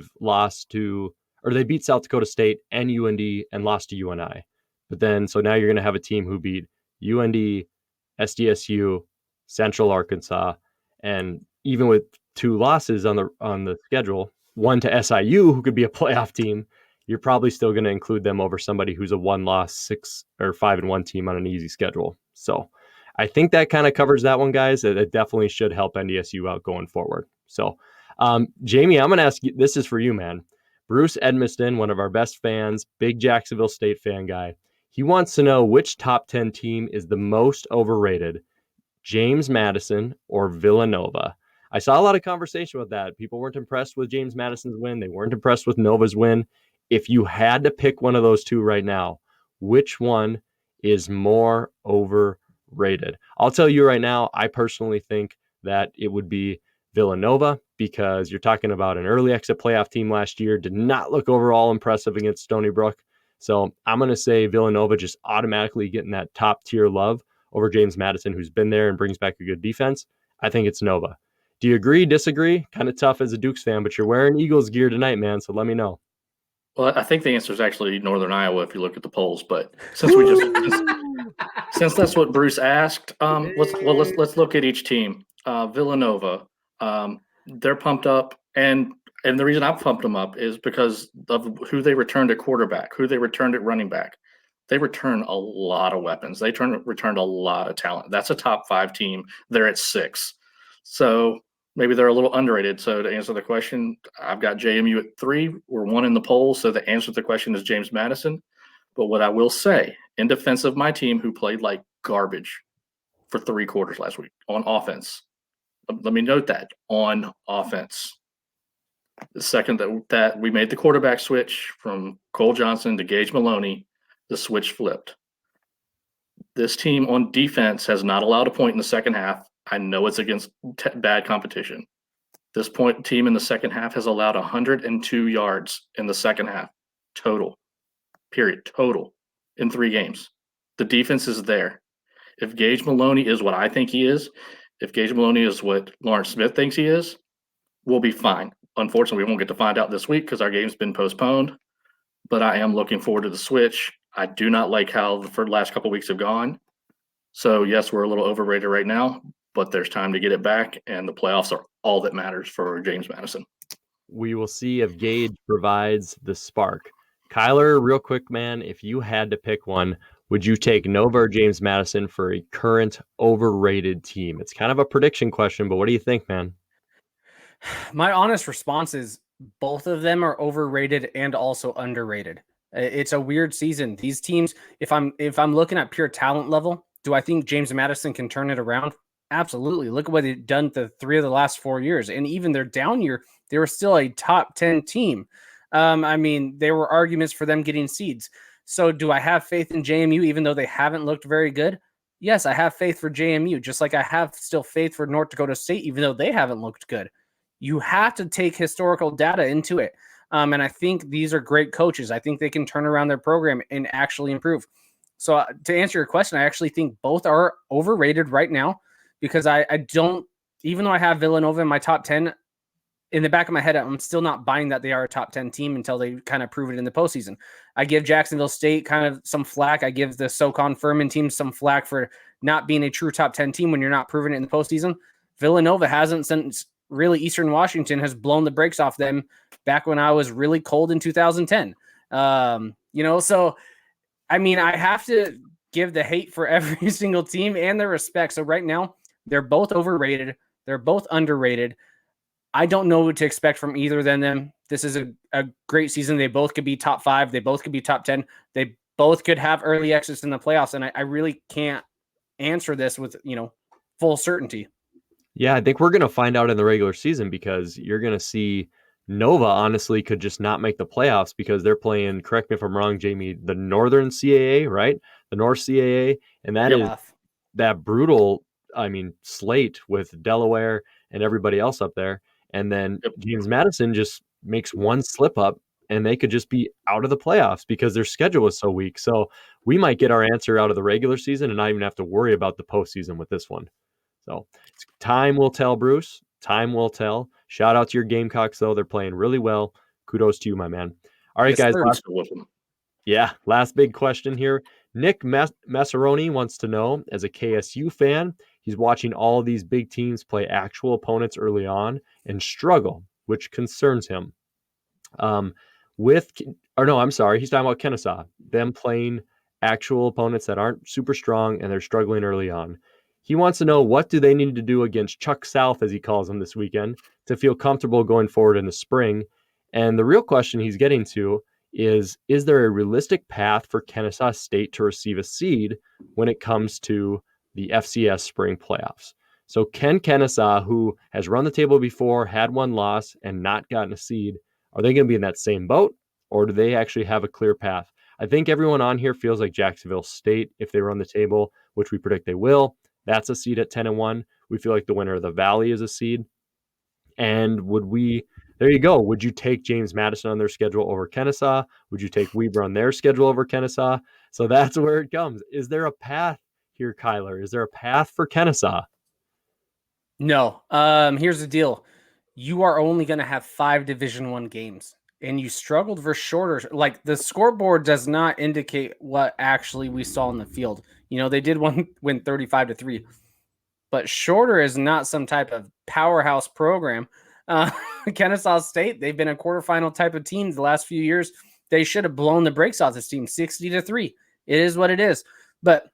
beat South Dakota State and UND and lost to UNI. But then so now you're gonna have a team who beat UND, SDSU, Central Arkansas, and even with 2 losses on the schedule, one to SIU, who could be a playoff team, you're probably still going to include them over somebody who's a 1-loss 6 or 5-1 team on an easy schedule. So I think that kind of covers that one, guys. It definitely should help NDSU out going forward. So, Jamie, I'm going to ask you, this is for you, man. Bruce Edmiston, one of our best fans, big Jacksonville State fan guy. He wants to know which top 10 team is the most overrated, James Madison or Villanova. I saw a lot of conversation with that. People weren't impressed with James Madison's win. They weren't impressed with Nova's win. If you had to pick one of those two right now, which one is more overrated? I'll tell you right now, I personally think that it would be Villanova, because you're talking about an early exit playoff team last year, did not look overall impressive against Stony Brook. So I'm going to say Villanova just automatically getting that top tier love over James Madison, who's been there and brings back a good defense. I think it's Nova. Do you agree, disagree? Kind of tough as a Dukes fan, but you're wearing Eagles gear tonight, man. So let me know. Well, I think the answer is actually Northern Iowa if you look at the polls. But since that's what Bruce asked, let's look at each team. Villanova, they're pumped up, and the reason I've pumped them up is because of who they returned at quarterback, who they returned at running back. They return a lot of weapons. They returned a lot of talent. That's a top 5 team. They're at 6, so maybe they're a little underrated. So to answer the question, I've got JMU at 3. We're 1 in the poll. So the answer to the question is James Madison. But what I will say, in defense of my team, who played like garbage for 3 quarters last week on offense, let me note that, on offense. The second that we made the quarterback switch from Cole Johnson to Gage Maloney, the switch flipped. This team on defense has not allowed a point in the second half. I know it's against bad competition. This team in the second half has allowed 102 yards in the second half total, in 3 games. The defense is there. If Gage Maloney is what I think he is, if Gage Maloney is what Lawrence Smith thinks he is, we'll be fine. Unfortunately, we won't get to find out this week because our game's been postponed, but I am looking forward to the switch. I do not like how the last couple of weeks have gone. So yes, we're a little overrated right now, but there's time to get it back, and the playoffs are all that matters for James Madison. We will see if Gage provides the spark. Kylor, real quick, man, if you had to pick one, would you take Nova or James Madison for a current overrated team? It's kind of a prediction question, but what do you think, man? My honest response is both of them are overrated and also underrated. It's a weird season. These teams, if I'm looking at pure talent level, do I think James Madison can turn it around? Absolutely. Look at what they've done the 3 of the last 4 years. And even their down year, they were still a top 10 team. I mean, there were arguments for them getting seeds. So do I have faith in JMU, even though they haven't looked very good? Yes, I have faith for JMU, just like I have still faith for North Dakota State, even though they haven't looked good. You have to take historical data into it. And I think these are great coaches. I think they can turn around their program and actually improve. So to answer your question, I actually think both are overrated right now because I don't, even though I have Villanova in my top 10, in the back of my head, I'm still not buying that they are a top 10 team until they kind of prove it in the postseason. I give Jacksonville State kind of some flack. I give the SoCon Furman team some flack for not being a true top 10 team when you're not proving it in the postseason. Villanova hasn't since really Eastern Washington has blown the brakes off them back when I was really cold in 2010. So, I mean, I have to give the hate for every single team and their respect. So right now, they're both overrated. They're both underrated. I don't know what to expect from either of them. This is a great season. They both could be top 5. They both could be top 10. They both could have early exits in the playoffs. And I really can't answer this with, full certainty. Yeah, I think we're going to find out in the regular season because you're going to see Nova honestly could just not make the playoffs because they're playing, correct me if I'm wrong, Jamie, the Northern CAA, right? The North CAA. And that is that brutal, slate with Delaware and everybody else up there. And then James Madison just makes one slip up and they could just be out of the playoffs because their schedule is so weak. So we might get our answer out of the regular season and not even have to worry about the postseason with this one. So time will tell, Bruce. Time will tell. Shout out to your Gamecocks, though. They're playing really well. Kudos to you, my man. All right, guys. Last big question here. Nick Massaroni wants to know, as a KSU fan, he's watching all of these big teams play actual opponents early on and struggle, which concerns him. He's talking about Kennesaw, them playing actual opponents that aren't super strong and they're struggling early on. He wants to know, what do they need to do against Chuck South, as he calls them this weekend, to feel comfortable going forward in the spring? And the real question he's getting to is there a realistic path for Kennesaw State to receive a seed when it comes to the FCS spring playoffs? So can Kennesaw, who has run the table before, had one loss, and not gotten a seed, are they going to be in that same boat, or do they actually have a clear path? I think everyone on here feels like Jacksonville State, if they run the table, which we predict they will, that's a seed at 10-1. We feel like the winner of the Valley is a seed. And there you go. Would you take James Madison on their schedule over Kennesaw? Would you take Weber on their schedule over Kennesaw? So that's where it comes. Is there a path here, Kylor? Is there a path for Kennesaw? No. Here's the deal. You are only going to have 5 Division I games, and you struggled for shorter. Like, the scoreboard does not indicate what actually we saw in the field. They did win 35-3, but shorter is not some type of powerhouse program. Kennesaw State, they've been a quarterfinal type of team the last few years. They should have blown the brakes off this team 60-3. It is what it is. But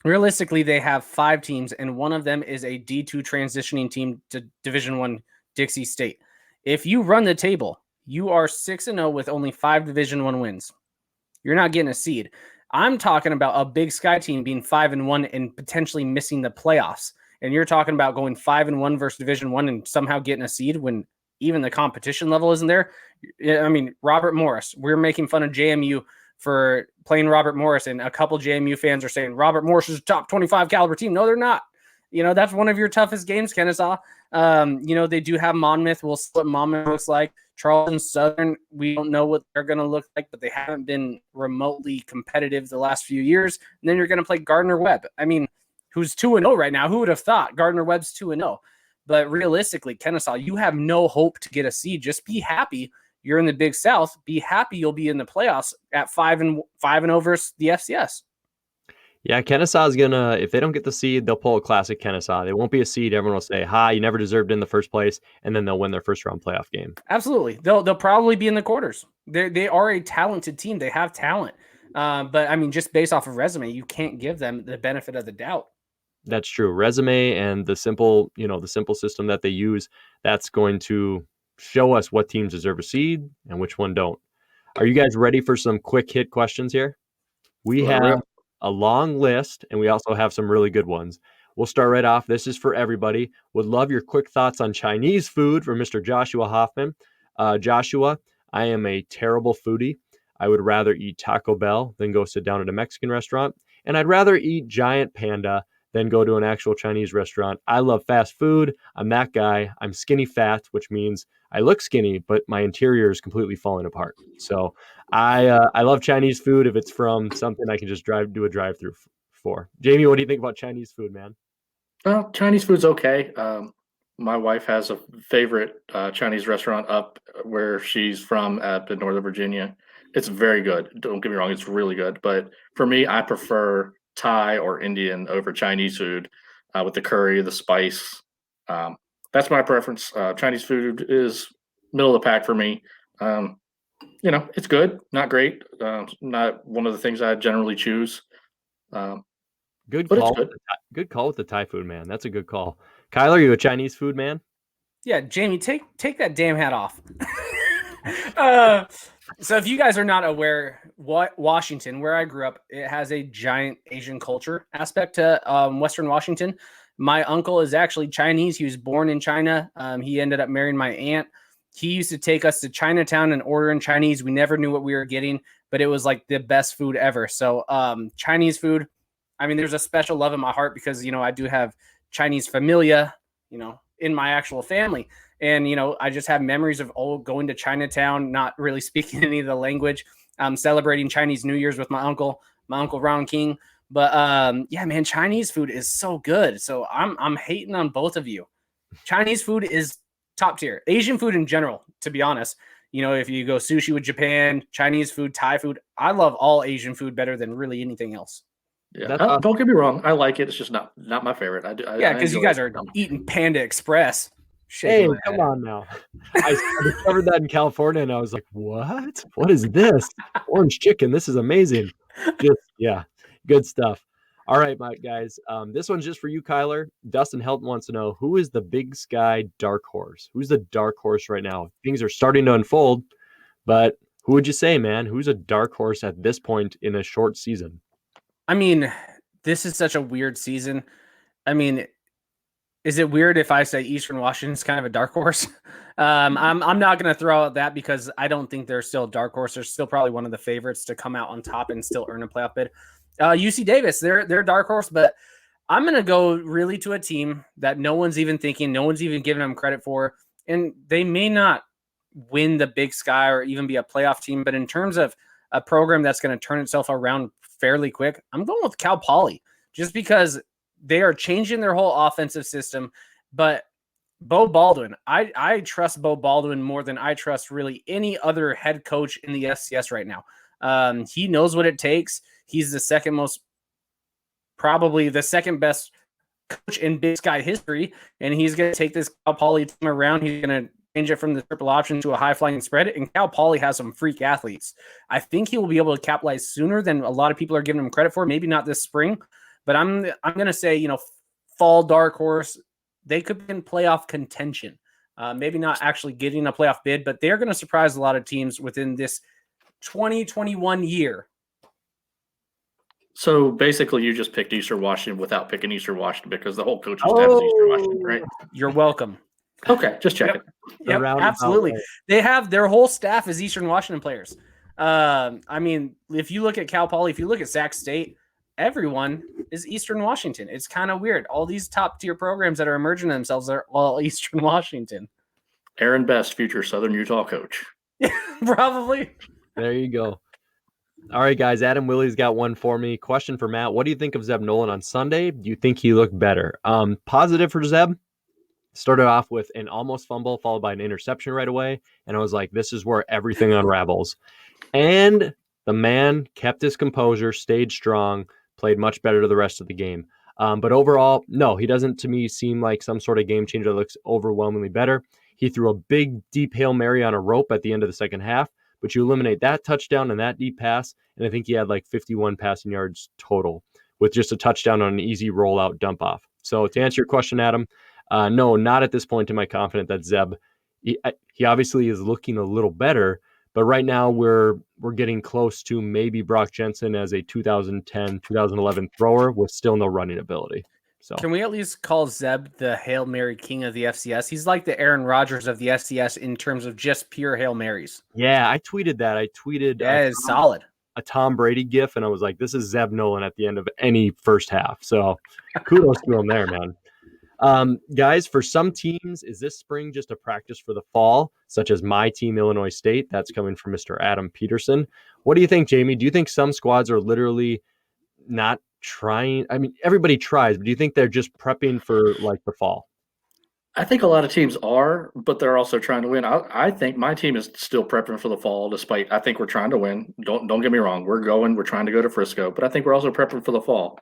realistically, they have 5 teams, and one of them is a D2 transitioning team to Division I Dixie State. If you run the table, you are 6-0 with only 5 Division I wins. You're not getting a seed. I'm talking about a Big Sky team being 5-1 and potentially missing the playoffs. And you're talking about going 5-1 versus Division I and somehow getting a seed when even the competition level isn't there. I mean, Robert Morris, we're making fun of JMU for playing Robert Morris, and a couple JMU fans are saying Robert Morris is a top 25 caliber team. No, they're not. That's one of your toughest games, Kennesaw. They do have Monmouth. We'll see what Monmouth looks like. Charleston Southern, we don't know what they're going to look like, but they haven't been remotely competitive the last few years. And then you're going to play Gardner-Webb. I mean, who's 2-0 right now? Who would have thought Gardner-Webb's 2-0? But realistically, Kennesaw, you have no hope to get a seed. Just be happy you're in the Big South. Be happy you'll be in the playoffs at 5-0 versus the FCS. Yeah, Kennesaw is going to, if they don't get the seed, they'll pull a classic Kennesaw. They won't be a seed. Everyone will say, you never deserved it in the first place, and then they'll win their first round playoff game. Absolutely. They'll probably be in the quarters. They are a talented team. They have talent. But, I mean, just based off of resume, you can't give them the benefit of the doubt. That's true. Resume and the simple system that they use, that's going to show us what teams deserve a seed and which one don't. Are you guys ready for some quick hit questions here? We have a long list, and we also have some really good ones. We'll start right off. This is for everybody. Would love your quick thoughts on Chinese food from Mr. Joshua Hoffman. Joshua, I am a terrible foodie. I would rather eat Taco Bell than go sit down at a Mexican restaurant. And I'd rather eat Giant Panda than go to an actual Chinese restaurant. I love fast food. I'm that guy. I'm skinny fat, which means I look skinny, but my interior is completely falling apart. So I love Chinese food if it's from something I can just do a drive-through for. Jamie, what do you think about Chinese food, man? Well, Chinese food's okay. My wife has a favorite Chinese restaurant up where she's from up in Northern Virginia. It's very good. Don't get me wrong, it's really good. But for me, I prefer Thai or Indian over Chinese food with the curry, the spice. That's my preference. Chinese food is middle of the pack for me. It's good, not great. Not one of the things I generally choose. Good But call. it's good. Good call with the Thai food, man. That's a good call. Kylor, are you a Chinese food man? Yeah, Jamie, take that damn hat off. So if you guys are not aware, Washington, where I grew up, it has a giant Asian culture aspect to Western Washington. My uncle is actually Chinese. He was born in China. He ended up marrying my aunt. He used to take us to Chinatown and order in Chinese. We never knew what we were getting, but it was like the best food ever. So Chinese food, I mean, there's a special love in my heart because, I do have Chinese familia, in my actual family. And, I just have memories of going to Chinatown, not really speaking any of the language, celebrating Chinese New Year's with my uncle Ron King. But yeah, man, Chinese food is so good. So I'm hating on both of you. Chinese food is top tier. Asian food in general, to be honest. If you go sushi with Japan, Chinese food, Thai food, I love all Asian food better than really anything else. Yeah, don't get me wrong. I like it. It's just not my favorite. I do. Yeah, because you guys are eating Panda Express. Hey, come on now. I discovered that in California, and I was like, what? What is this? Orange chicken. This is amazing. Yeah, good stuff. All right, my guys. This one's just for you, Kylor. Dustin Helton wants to know, who is the Big Sky dark horse? Who's the dark horse right now? Things are starting to unfold, but who would you say, man? Who's a dark horse at this point in a short season? I mean, this is such a weird season. I mean, is it weird if I say Eastern Washington's kind of a dark horse? I'm not going to throw out that because I don't think they're still a dark horse. They're still probably one of the favorites to come out on top and still earn a playoff bid. UC Davis, they're a dark horse, but I'm going to go really to a team that no one's even thinking, no one's even giving them credit for, and they may not win the Big Sky or even be a playoff team, but in terms of a program that's going to turn itself around fairly quick, I'm going with Cal Poly just because they are changing their whole offensive system. But Bo Baldwin, I trust Bo Baldwin more than I trust really any other head coach in the FCS right now. He knows what it takes. He's probably the second best coach in Big Sky history, and he's going to take this Cal Poly team around. He's going to change it from the triple option to a high flying spread, and Cal Poly has some freak athletes. I think he will be able to capitalize sooner than a lot of people are giving him credit for. Maybe not this spring, but I'm going to say, fall dark horse. They could be in playoff contention. Maybe not actually getting a playoff bid, but they're going to surprise a lot of teams within this 2021 year. So basically, you just picked Eastern Washington without picking Eastern Washington because the whole coaching staff is Eastern Washington, right? You're welcome. Okay, just checking. Yep, absolutely. They have their whole staff is Eastern Washington players. I mean, if you look at Cal Poly, if you look at Sac State, everyone is Eastern Washington. It's kind of weird. All these top tier programs that are emerging themselves are all Eastern Washington. Aaron Best, future Southern Utah coach. Probably. There you go. All right, guys. Adam Willie's got one for me. Question for Matt. What do you think of Zeb Nolan on Sunday? Do you think he looked better? Positive for Zeb. Started off with an almost fumble followed by an interception right away. And I was like, this is where everything unravels. And the man kept his composure, stayed strong, played much better to the rest of the game. But overall, no, he doesn't to me seem like some sort of game changer that looks overwhelmingly better. He threw a big, deep Hail Mary on a rope at the end of the second half, but you eliminate that touchdown and that deep pass, and I think he had like 51 passing yards total with just a touchdown on an easy rollout dump off. So to answer your question, Adam, no, not at this point am I confident that Zeb he obviously is looking a little better, but right now we're getting close to maybe Brock Jensen as a 2010, 2011 thrower with still no running ability. So can we at least call Zeb the Hail Mary king of the FCS? He's like the Aaron Rodgers of the FCS in terms of just pure Hail Marys. yeah, I tweeted that. I tweeted Yeah, it's solid. a Tom Brady gif, and I was like, this is Zeb Nolan at the end of any first half. So kudos to him there, man. Guys, for some teams, is this spring just a practice for the fall, such as my team, Illinois State? That's coming from Mr. Adam Peterson. What do you think, Jamie? Do you think some squads are literally not trying? I mean, everybody tries, but do you think they're just prepping for like the fall? I think a lot of teams are, but they're also trying to win. I think my team is still prepping for the fall, despite I think we're trying to win. Don't get me wrong. We're trying to go to Frisco, but I think we're also prepping for the fall.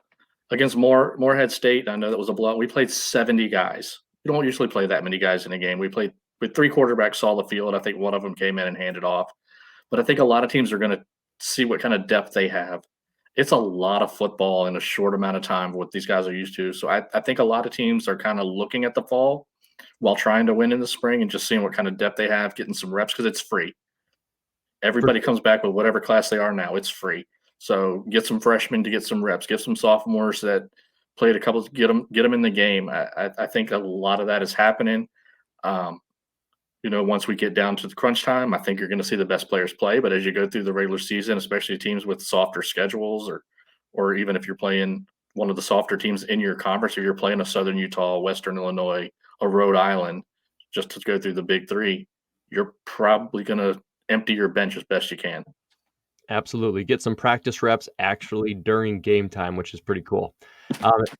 Against Morehead State, I know that was a blowout. We played 70 guys. We don't usually play that many guys in a game. We played with 3 quarterbacks saw the field. I think one of them came in and handed off. But I think a lot of teams are going to see what kind of depth they have. It's a lot of football in a short amount of time, what these guys are used to. So I think a lot of teams are kind of looking at the fall while trying to win in the spring and just seeing what kind of depth they have, getting some reps because it's free. Everybody comes back with whatever class they are now. It's free. So get some freshmen to get some reps. Get some sophomores that played a couple. Get them in the game. I think a lot of that is happening. Once we get down to the crunch time, I think you're going to see the best players play. But as you go through the regular season, especially teams with softer schedules, or even if you're playing one of the softer teams in your conference, or you're playing a Southern Utah, Western Illinois, or Rhode Island, just to go through the big 3, you're probably going to empty your bench as best you can. Absolutely. Get some practice reps actually during game time, which is pretty cool.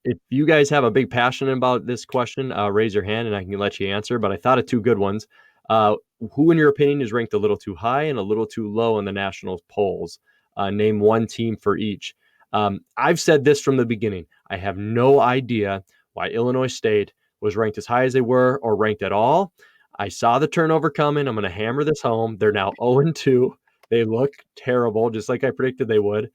If you guys have a big passion about this question, raise your hand and I can let you answer. But I thought of 2 good ones. Who, in your opinion, is ranked a little too high and a little too low in the national polls? Name one team for each. I've said this from the beginning. I have no idea why Illinois State was ranked as high as they were or ranked at all. I saw the turnover coming. I'm going to hammer this home. They're now 0-2. They look terrible, just like I predicted they would.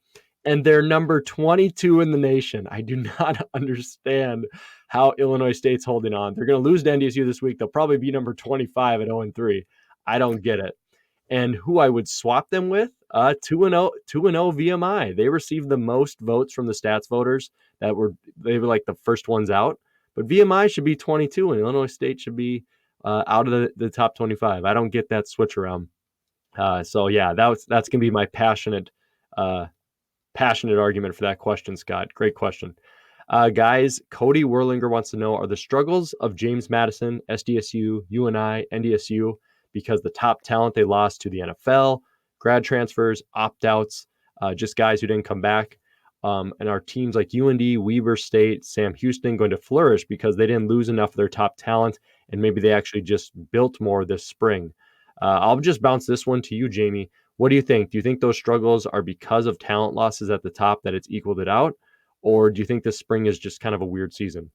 And they're number 22 in the nation. I do not understand how Illinois State's holding on. They're going to lose to NDSU this week. They'll probably be number 25 at 0-3. I don't get it. And who I would swap them with, 2-0 VMI. They received the most votes from the stats voters. They were like the first ones out. But VMI should be 22 and Illinois State should be out of the top 25. I don't get that switch around. So yeah, that's going to be my passionate argument for that question, Scott. Great question. Guys, Cody Werlinger wants to know, are the struggles of James Madison, SDSU, UNI, NDSU, because the top talent they lost to the NFL, grad transfers, opt-outs, just guys who didn't come back, and our teams like UND, Weber State, Sam Houston going to flourish because they didn't lose enough of their top talent, and maybe they actually just built more this spring. I'll just bounce this one to you, Jamie. What do you think? Do you think those struggles are because of talent losses at the top that it's equaled it out? Or do you think this spring is just kind of a weird season?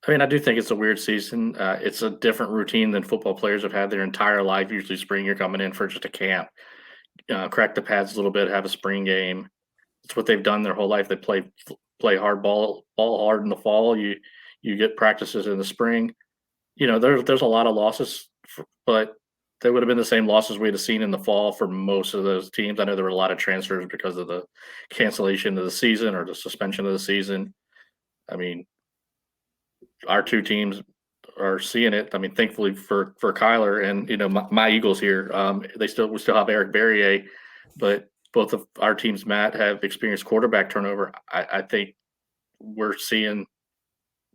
I mean, I do think it's a weird season. It's a different routine than football players have had their entire life. Usually spring, you're coming in for just a camp, crack the pads a little bit, have a spring game. It's what they've done their whole life. They play hard ball hard in the fall. You get practices in the spring. There's a lot of losses, but they would have been the same losses we'd have seen in the fall for most of those teams. I know there were a lot of transfers because of the cancellation of the season or the suspension of the season. I mean, our 2 teams are seeing it. I mean, thankfully for Kylor and my Eagles here, we still have Eric Barrier, but both of our teams, Matt, have experienced quarterback turnover. I think we're seeing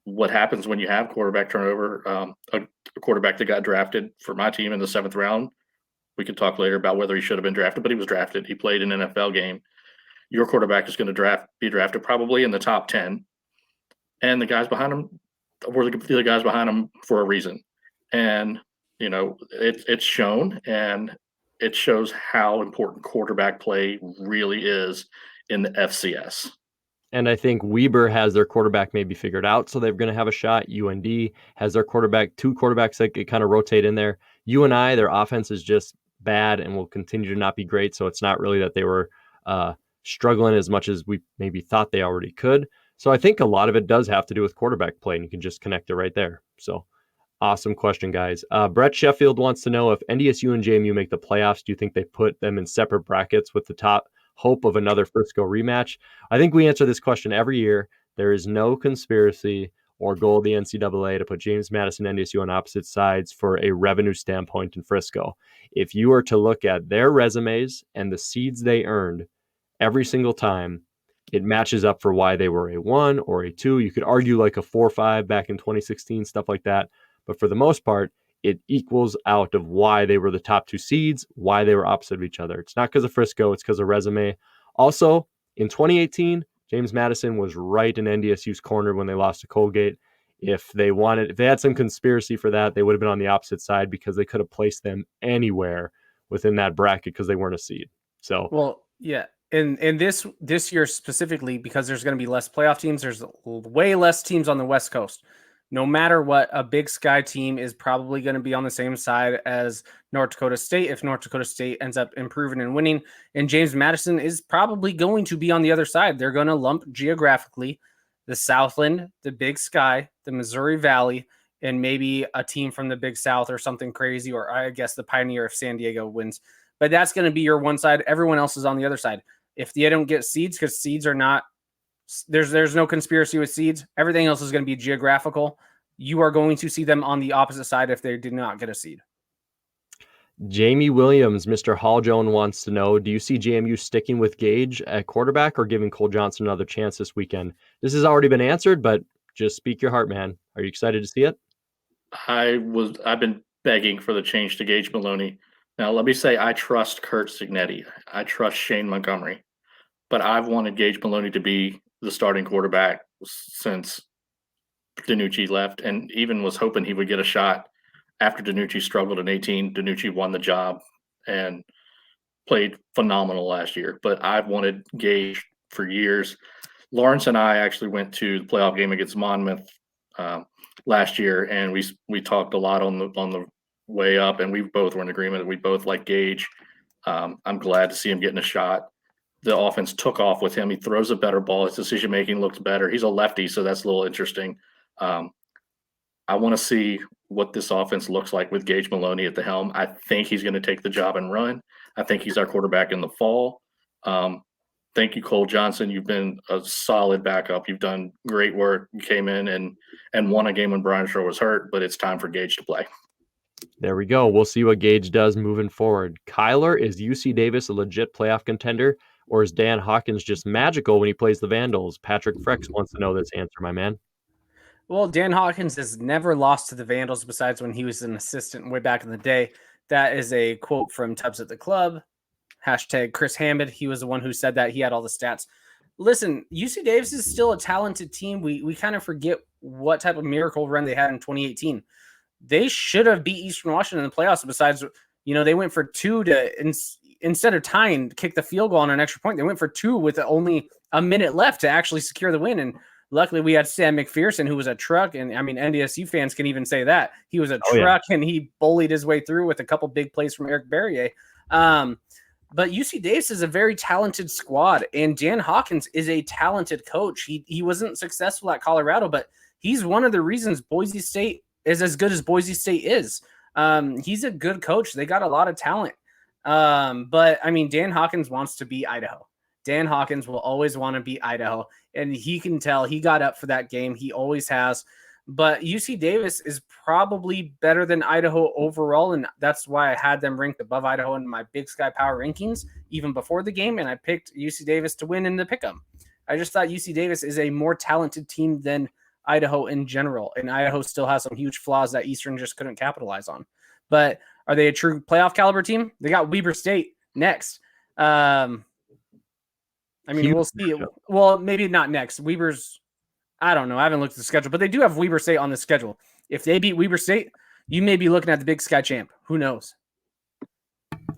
what happens when you have quarterback turnover. A quarterback that got drafted for my team in the 7th round. We could talk later about whether he should have been drafted, but he was drafted. He played an NFL game. Your quarterback is going to be drafted probably in the top 10. And the guys behind him were the guys behind him for a reason. And, it's shown, and it shows how important quarterback play really is in the FCS. And I think Weber has their quarterback maybe figured out, so they're going to have a shot. UND has their 2 quarterbacks that kind of rotate in there. UNI, their offense is just bad and will continue to not be great, so it's not really that they were struggling as much as we maybe thought they already could. So I think a lot of it does have to do with quarterback play, and you can just connect it right there. So Awesome question, guys. Brett Sheffield wants to know if NDSU and JMU make the playoffs, do you think they put them in separate brackets with the top hope of another Frisco rematch? I think we answer this question every year. There is no conspiracy or goal of the NCAA to put James Madison and NDSU on opposite sides for a revenue standpoint in Frisco. If you are to look at their resumes and the seeds they earned every single time, it matches up for why they were a 1 or a 2. You could argue like a 4-5 back in 2016, stuff like that. But for the most part, it equals out of why they were the top 2 seeds, why they were opposite of each other. It's not because of Frisco, it's because of resume. Also, in 2018, James Madison was right in NDSU's corner when they lost to Colgate. If they had some conspiracy for that, they would have been on the opposite side because they could have placed them anywhere within that bracket because they weren't a seed. So, well, yeah. And this year specifically, because there's going to be less playoff teams, there's way less teams on the West Coast. No matter what, a Big Sky team is probably going to be on the same side as North Dakota State if North Dakota State ends up improving and winning. And James Madison is probably going to be on the other side. They're going to lump geographically the Southland, the Big Sky, the Missouri Valley, and maybe a team from the Big South or something crazy, or I guess the Pioneer if San Diego wins. But that's going to be your one side. Everyone else is on the other side. If they don't get seeds, because seeds are not there's no conspiracy with seeds. Everything else is going to be geographical. You are going to see them on the opposite side if they did not get a seed. Jamie Williams, Mr. Hall Jones wants to know, do you see JMU sticking with Gage at quarterback or giving Cole Johnson another chance this weekend? This has already been answered, but just speak your heart, man. Are you excited to see it? I've been begging for the change to Gage Maloney. Now, let me say I trust Kurt Signetti. I trust Shane Montgomery. But I've wanted Gage Maloney to be the starting quarterback since Ndsu left, and even was hoping he would get a shot after Ndsu struggled in 18. Ndsu won the job and played phenomenal last year. But I've wanted Gage for years. Lawrence and I actually went to the playoff game against Monmouth last year, and we talked a lot on the way up, and we both were in agreement that we both like Gage. I'm glad to see him getting a shot. The offense took off with him. He throws a better ball. His decision-making looks better. He's a lefty, so that's a little interesting. I want to see what this offense looks like with Gage Maloney at the helm. I think he's going to take the job and run. I think he's our quarterback in the fall. Thank you, Cole Johnson. You've been a solid backup. You've done great work. You came in and won a game when Brian Shore was hurt, but it's time for Gage to play. There we go. We'll see what Gage does moving forward. Kylor, is UC Davis a legit playoff contender? Or is Dan Hawkins just magical when he plays the Vandals? Patrick Frex wants to know this answer, my man. Well, Dan Hawkins has never lost to the Vandals besides when he was an assistant way back in the day. That is a quote from Tubbs at the Club. Hashtag Chris Hammond. He was the one who said that. He had all the stats. Listen, UC Davis is still a talented team. We kind of forget what type of miracle run they had in 2018. They should have beat Eastern Washington in the playoffs. Besides, they went for 2 to instead of tying, kick the field goal on an extra point. They went for 2 with only a minute left to actually secure the win. And luckily we had Sam McPherson, who was a truck. And I mean, NDSU fans can even say that he was a truck and he bullied his way through with a couple big plays from Eric Berrier. But UC Davis is a very talented squad, and Dan Hawkins is a talented coach. He wasn't successful at Colorado, but he's one of the reasons Boise State is as good as Boise State is. He's a good coach. They got a lot of talent. But I mean, Dan Hawkins wants to be Idaho. Dan Hawkins will always want to be Idaho, and he can tell he got up for that game. He always has. But UC Davis is probably better than Idaho overall, and that's why I had them ranked above Idaho in my Big Sky Power rankings even before the game, and I picked UC Davis to win in the pick'em. I just thought UC Davis is a more talented team than Idaho in general, and Idaho still has some huge flaws that Eastern just couldn't capitalize on. But are they a true playoff caliber team? They got Weber State next. I mean, we'll see. Well, maybe not next. Weber's, I don't know. I haven't looked at the schedule, but they do have Weber State on the schedule. If they beat Weber State, you may be looking at the Big Sky champ. Who knows?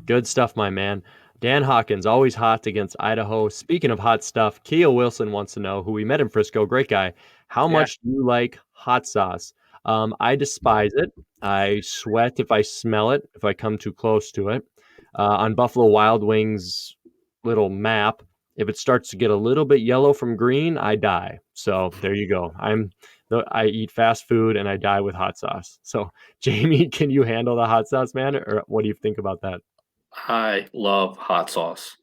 Good stuff, my man. Dan Hawkins, always hot against Idaho. Speaking of hot stuff, Keo Wilson wants to know, who we met in Frisco, great guy. How much do you like hot sauce? I despise it. I sweat if I smell it, if I come too close to it. On Buffalo Wild Wings little map, if it starts to get a little bit yellow from green, I die. So there you go. I'm I eat fast food and I die with hot sauce. So, Jamie, can you handle the hot sauce, man? Or what do you think about that? I love hot sauce.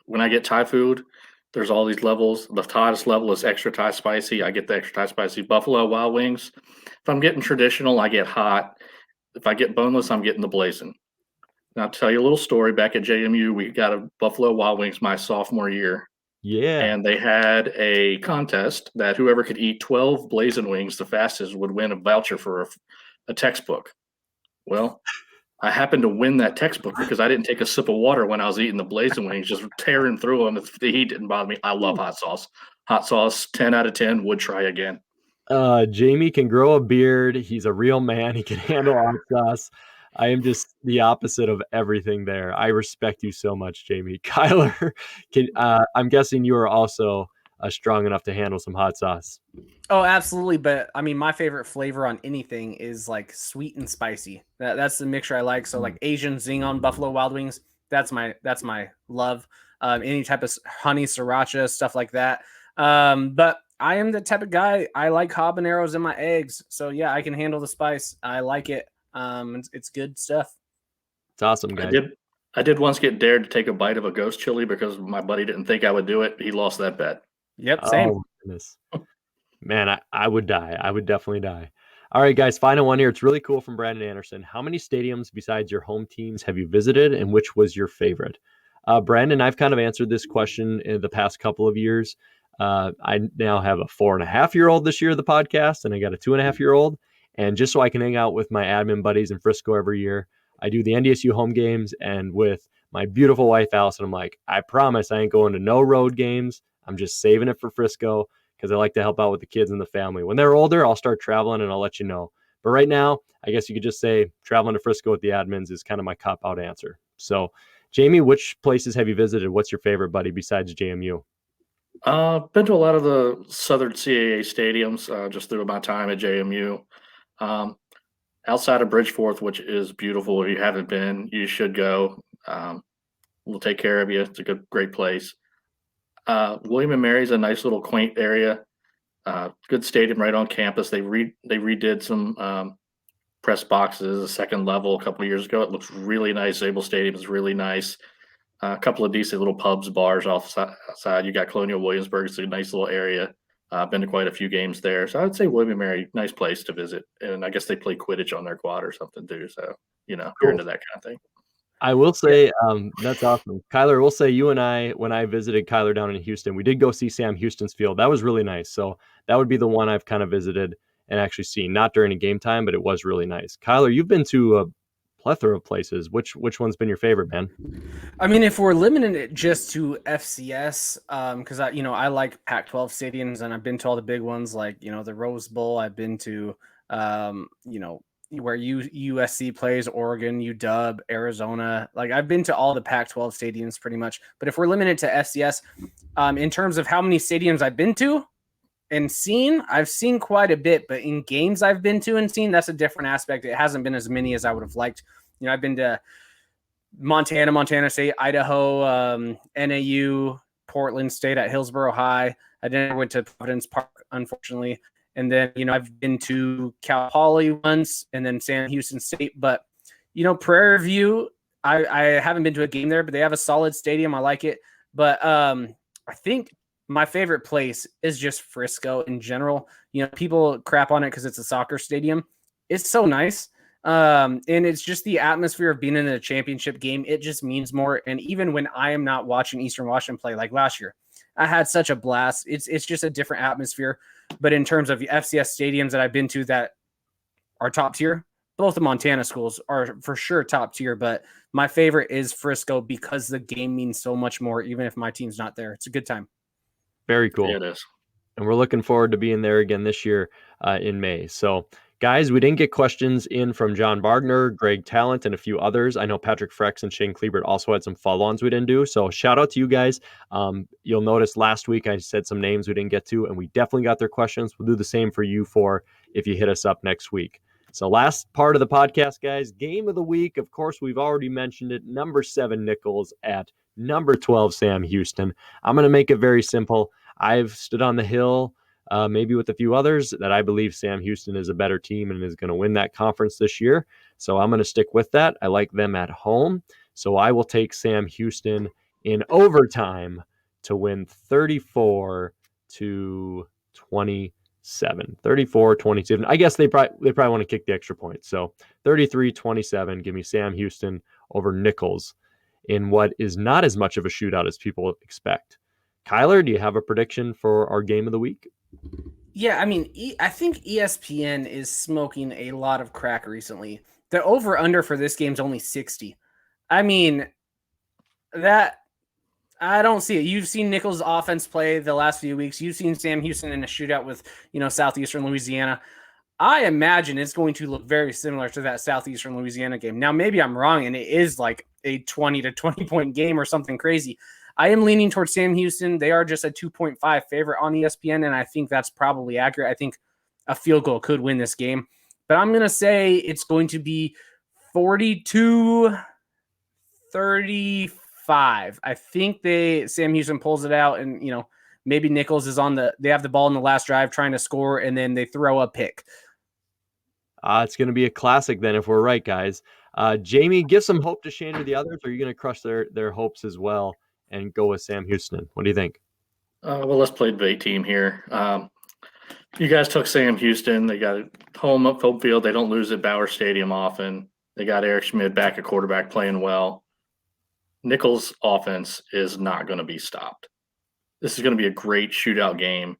When I get Thai food, there's all these levels. The hottest level is extra Thai spicy. I get the extra Thai spicy. Buffalo Wild Wings. If I'm getting traditional, I get hot. If I get boneless, I'm getting the blazing. Now, I'll tell you a little story. Back at JMU, we got a Buffalo Wild Wings my sophomore year. Yeah. And they had a contest that whoever could eat 12 blazing wings the fastest would win a voucher for a textbook. Well, I happened to win that textbook because I didn't take a sip of water when I was eating the blazing wings, just tearing through them. The heat didn't bother me. I love hot sauce. Hot sauce, 10 out of 10, would try again. Jamie can grow a beard. He's a real man. He can handle hot sauce. I am just the opposite of everything there. I respect you so much, Jamie. Kylor, I'm guessing you are also strong enough to handle some hot sauce. Oh, absolutely. But I mean, my favorite flavor on anything is like sweet and spicy. That's the mixture I like. So like Asian zing on Buffalo Wild Wings, that's my love. Any type of honey sriracha, stuff like that. But I am the type of guy, I like habaneros in my eggs. So yeah, I can handle the spice. I like it. It's good stuff. It's awesome, guys. I did once get dared to take a bite of a ghost chili because my buddy didn't think I would do it. He lost that bet. Yep, same. Oh, goodness. Man, I would die. I would definitely die. All right, guys, final one here. It's really cool from Brandon Anderson. How many stadiums besides your home teams have you visited, and which was your favorite? Brandon, I've kind of answered this question in the past couple of years. I now have a 4.5-year-old this year of the podcast, and I got a 2.5-year-old. And just so I can hang out with my admin buddies in Frisco every year, I do the NDSU home games. And with my beautiful wife, Allison, I'm like, I promise I ain't going to no road games. I'm just saving it for Frisco because I like to help out with the kids and the family. When they're older, I'll start traveling and I'll let you know. But right now, I guess you could just say traveling to Frisco with the admins is kind of my cop-out answer. So, Jamie, which places have you visited? What's your favorite, buddy, besides JMU? Been to a lot of the Southern CAA stadiums just through my time at JMU. Outside of Bridgeforth, which is beautiful. If you haven't been, you should go. We'll take care of you. It's a great place. William and Mary's a nice little quaint area. Good stadium right on campus. They redid some press boxes, a second level a couple of years ago. It looks really nice. Zabel Stadium is really nice. A couple of decent little pubs, bars outside. You got Colonial Williamsburg. It's a nice little area. I've been to quite a few games there. So I would say William and Mary, nice place to visit. And I guess they play Quidditch on their quad or something too. So, Cool. You're into that kind of thing. I will say that's awesome. Kylor, we'll say you and I, when I visited Kylor down in Houston, we did go see Sam Houston's field. That was really nice. So that would be the one I've kind of visited and actually seen, not during a game time, but it was really nice. Kylor, you've been to a plethora of places. Which one's been your favorite, man? I mean, if we're limiting it just to FCS, because I like Pac-12 stadiums, and I've been to all the big ones like the Rose Bowl. I've been to where USC plays, Oregon, UW, Arizona. Like I've been to all the Pac-12 stadiums pretty much. But if we're limited to FCS, in terms of how many stadiums I've been to and seen, I've seen quite a bit. But in games I've been to and seen, that's a different aspect. It hasn't been as many as I would have liked. I've been to Montana State, Idaho, NAU, Portland State at Hillsborough High. I then went to Providence Park, unfortunately. And then, I've been to Cal Poly once and then Sam Houston State. But, Prairie View, I haven't been to a game there, but they have a solid stadium. I like it. But I think my favorite place is just Frisco in general. People crap on it because it's a soccer stadium. It's so nice. And it's just the atmosphere of being in a championship game. It just means more. And even when I am not watching Eastern Washington play like last year, I had such a blast. It's just a different atmosphere. But in terms of the FCS stadiums that I've been to that are top tier, both the Montana schools are for sure top tier. But my favorite is Frisco because the game means so much more, even if my team's not there. It's a good time. Very cool. Yeah, it is. And we're looking forward to being there again this year in May. So, guys, we didn't get questions in from John Bardner, Greg Talent, and a few others. I know Patrick Frex and Shane Klebert also had some follow-ons we didn't do. So shout out to you guys. You'll notice last week I said some names we didn't get to, and we definitely got their questions. We'll do the same for you if you hit us up next week. So last part of the podcast, guys, game of the week. Of course, we've already mentioned it. Number 7 Nichols at number 12 Sam Houston. I'm going to make it very simple. I've stood on the hill maybe with a few others, that I believe Sam Houston is a better team and is going to win that conference this year. So I'm going to stick with that. I like them at home. So I will take Sam Houston in overtime to win 34-27. 34-27. I guess they probably want to kick the extra point. So 33-27. Give me Sam Houston over Nichols in what is not as much of a shootout as people expect. Kylor, do you have a prediction for our game of the week? Yeah, I mean, I think ESPN is smoking a lot of crack recently. The over-under for this game is only 60. I mean, that I don't see it. You've seen Nichols' offense play the last few weeks. You've seen Sam Houston in a shootout with, Southeastern Louisiana. I imagine it's going to look very similar to that Southeastern Louisiana game. Now, maybe I'm wrong, and it is like a 20 to 20 point game or something crazy. I am leaning towards Sam Houston. They are just a 2.5 favorite on ESPN, and I think that's probably accurate. I think a field goal could win this game. But I'm going to say it's going to be 42-35. I think Sam Houston pulls it out, and maybe Nichols is they have the ball in the last drive trying to score, and then they throw a pick. It's going to be a classic then if we're right, guys. Jamie, give some hope to Shane or the others, or are you going to crush their hopes as well and go with Sam Houston? What do you think? Well, let's play the bait team here. You guys took Sam Houston. They got home field. They don't lose at Bauer Stadium often. They got Eric Schmidt back at quarterback playing well. Nichols' offense is not going to be stopped. This is going to be a great shootout game.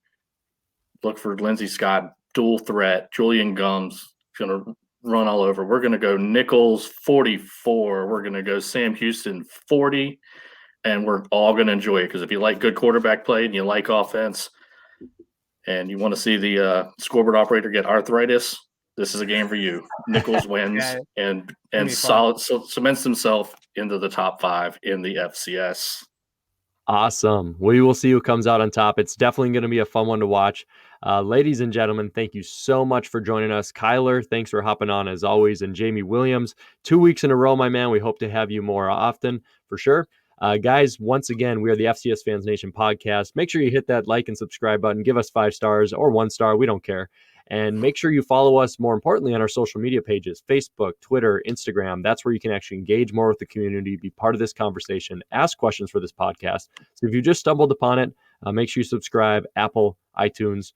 Look for Lindsey Scott, dual threat. Julian Gums going to run all over. We're going to go Nichols 44. We're going to go Sam Houston 40. And we're all going to enjoy it because if you like good quarterback play and you like offense and you want to see the scoreboard operator get arthritis, this is a game for you. Nichols wins and cements himself into the top 5 in the FCS. Awesome. We will see who comes out on top. It's definitely going to be a fun one to watch. Ladies and gentlemen, thank you so much for joining us. Kylor, thanks for hopping on as always. And Jamie Williams, 2 weeks in a row, my man. We hope to have you more often for sure. Guys, once again, we are the FCS Fans Nation podcast. Make sure you hit that like and subscribe button. Give us 5 stars or 1 star. We don't care. And make sure you follow us, more importantly, on our social media pages, Facebook, Twitter, Instagram. That's where you can actually engage more with the community, be part of this conversation, ask questions for this podcast. So if you just stumbled upon it, make sure you subscribe, Apple, iTunes,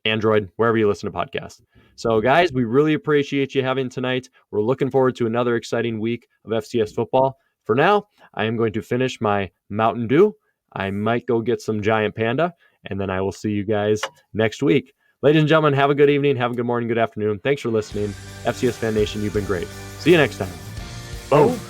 Android, wherever you listen to podcasts. So guys, we really appreciate you having tonight. We're looking forward to another exciting week of FCS football. For now, I am going to finish my Mountain Dew. I might go get some Giant Panda, and then I will see you guys next week. Ladies and gentlemen, have a good evening, have a good morning, good afternoon. Thanks for listening. FCS Fan Nation, you've been great. See you next time. Boom.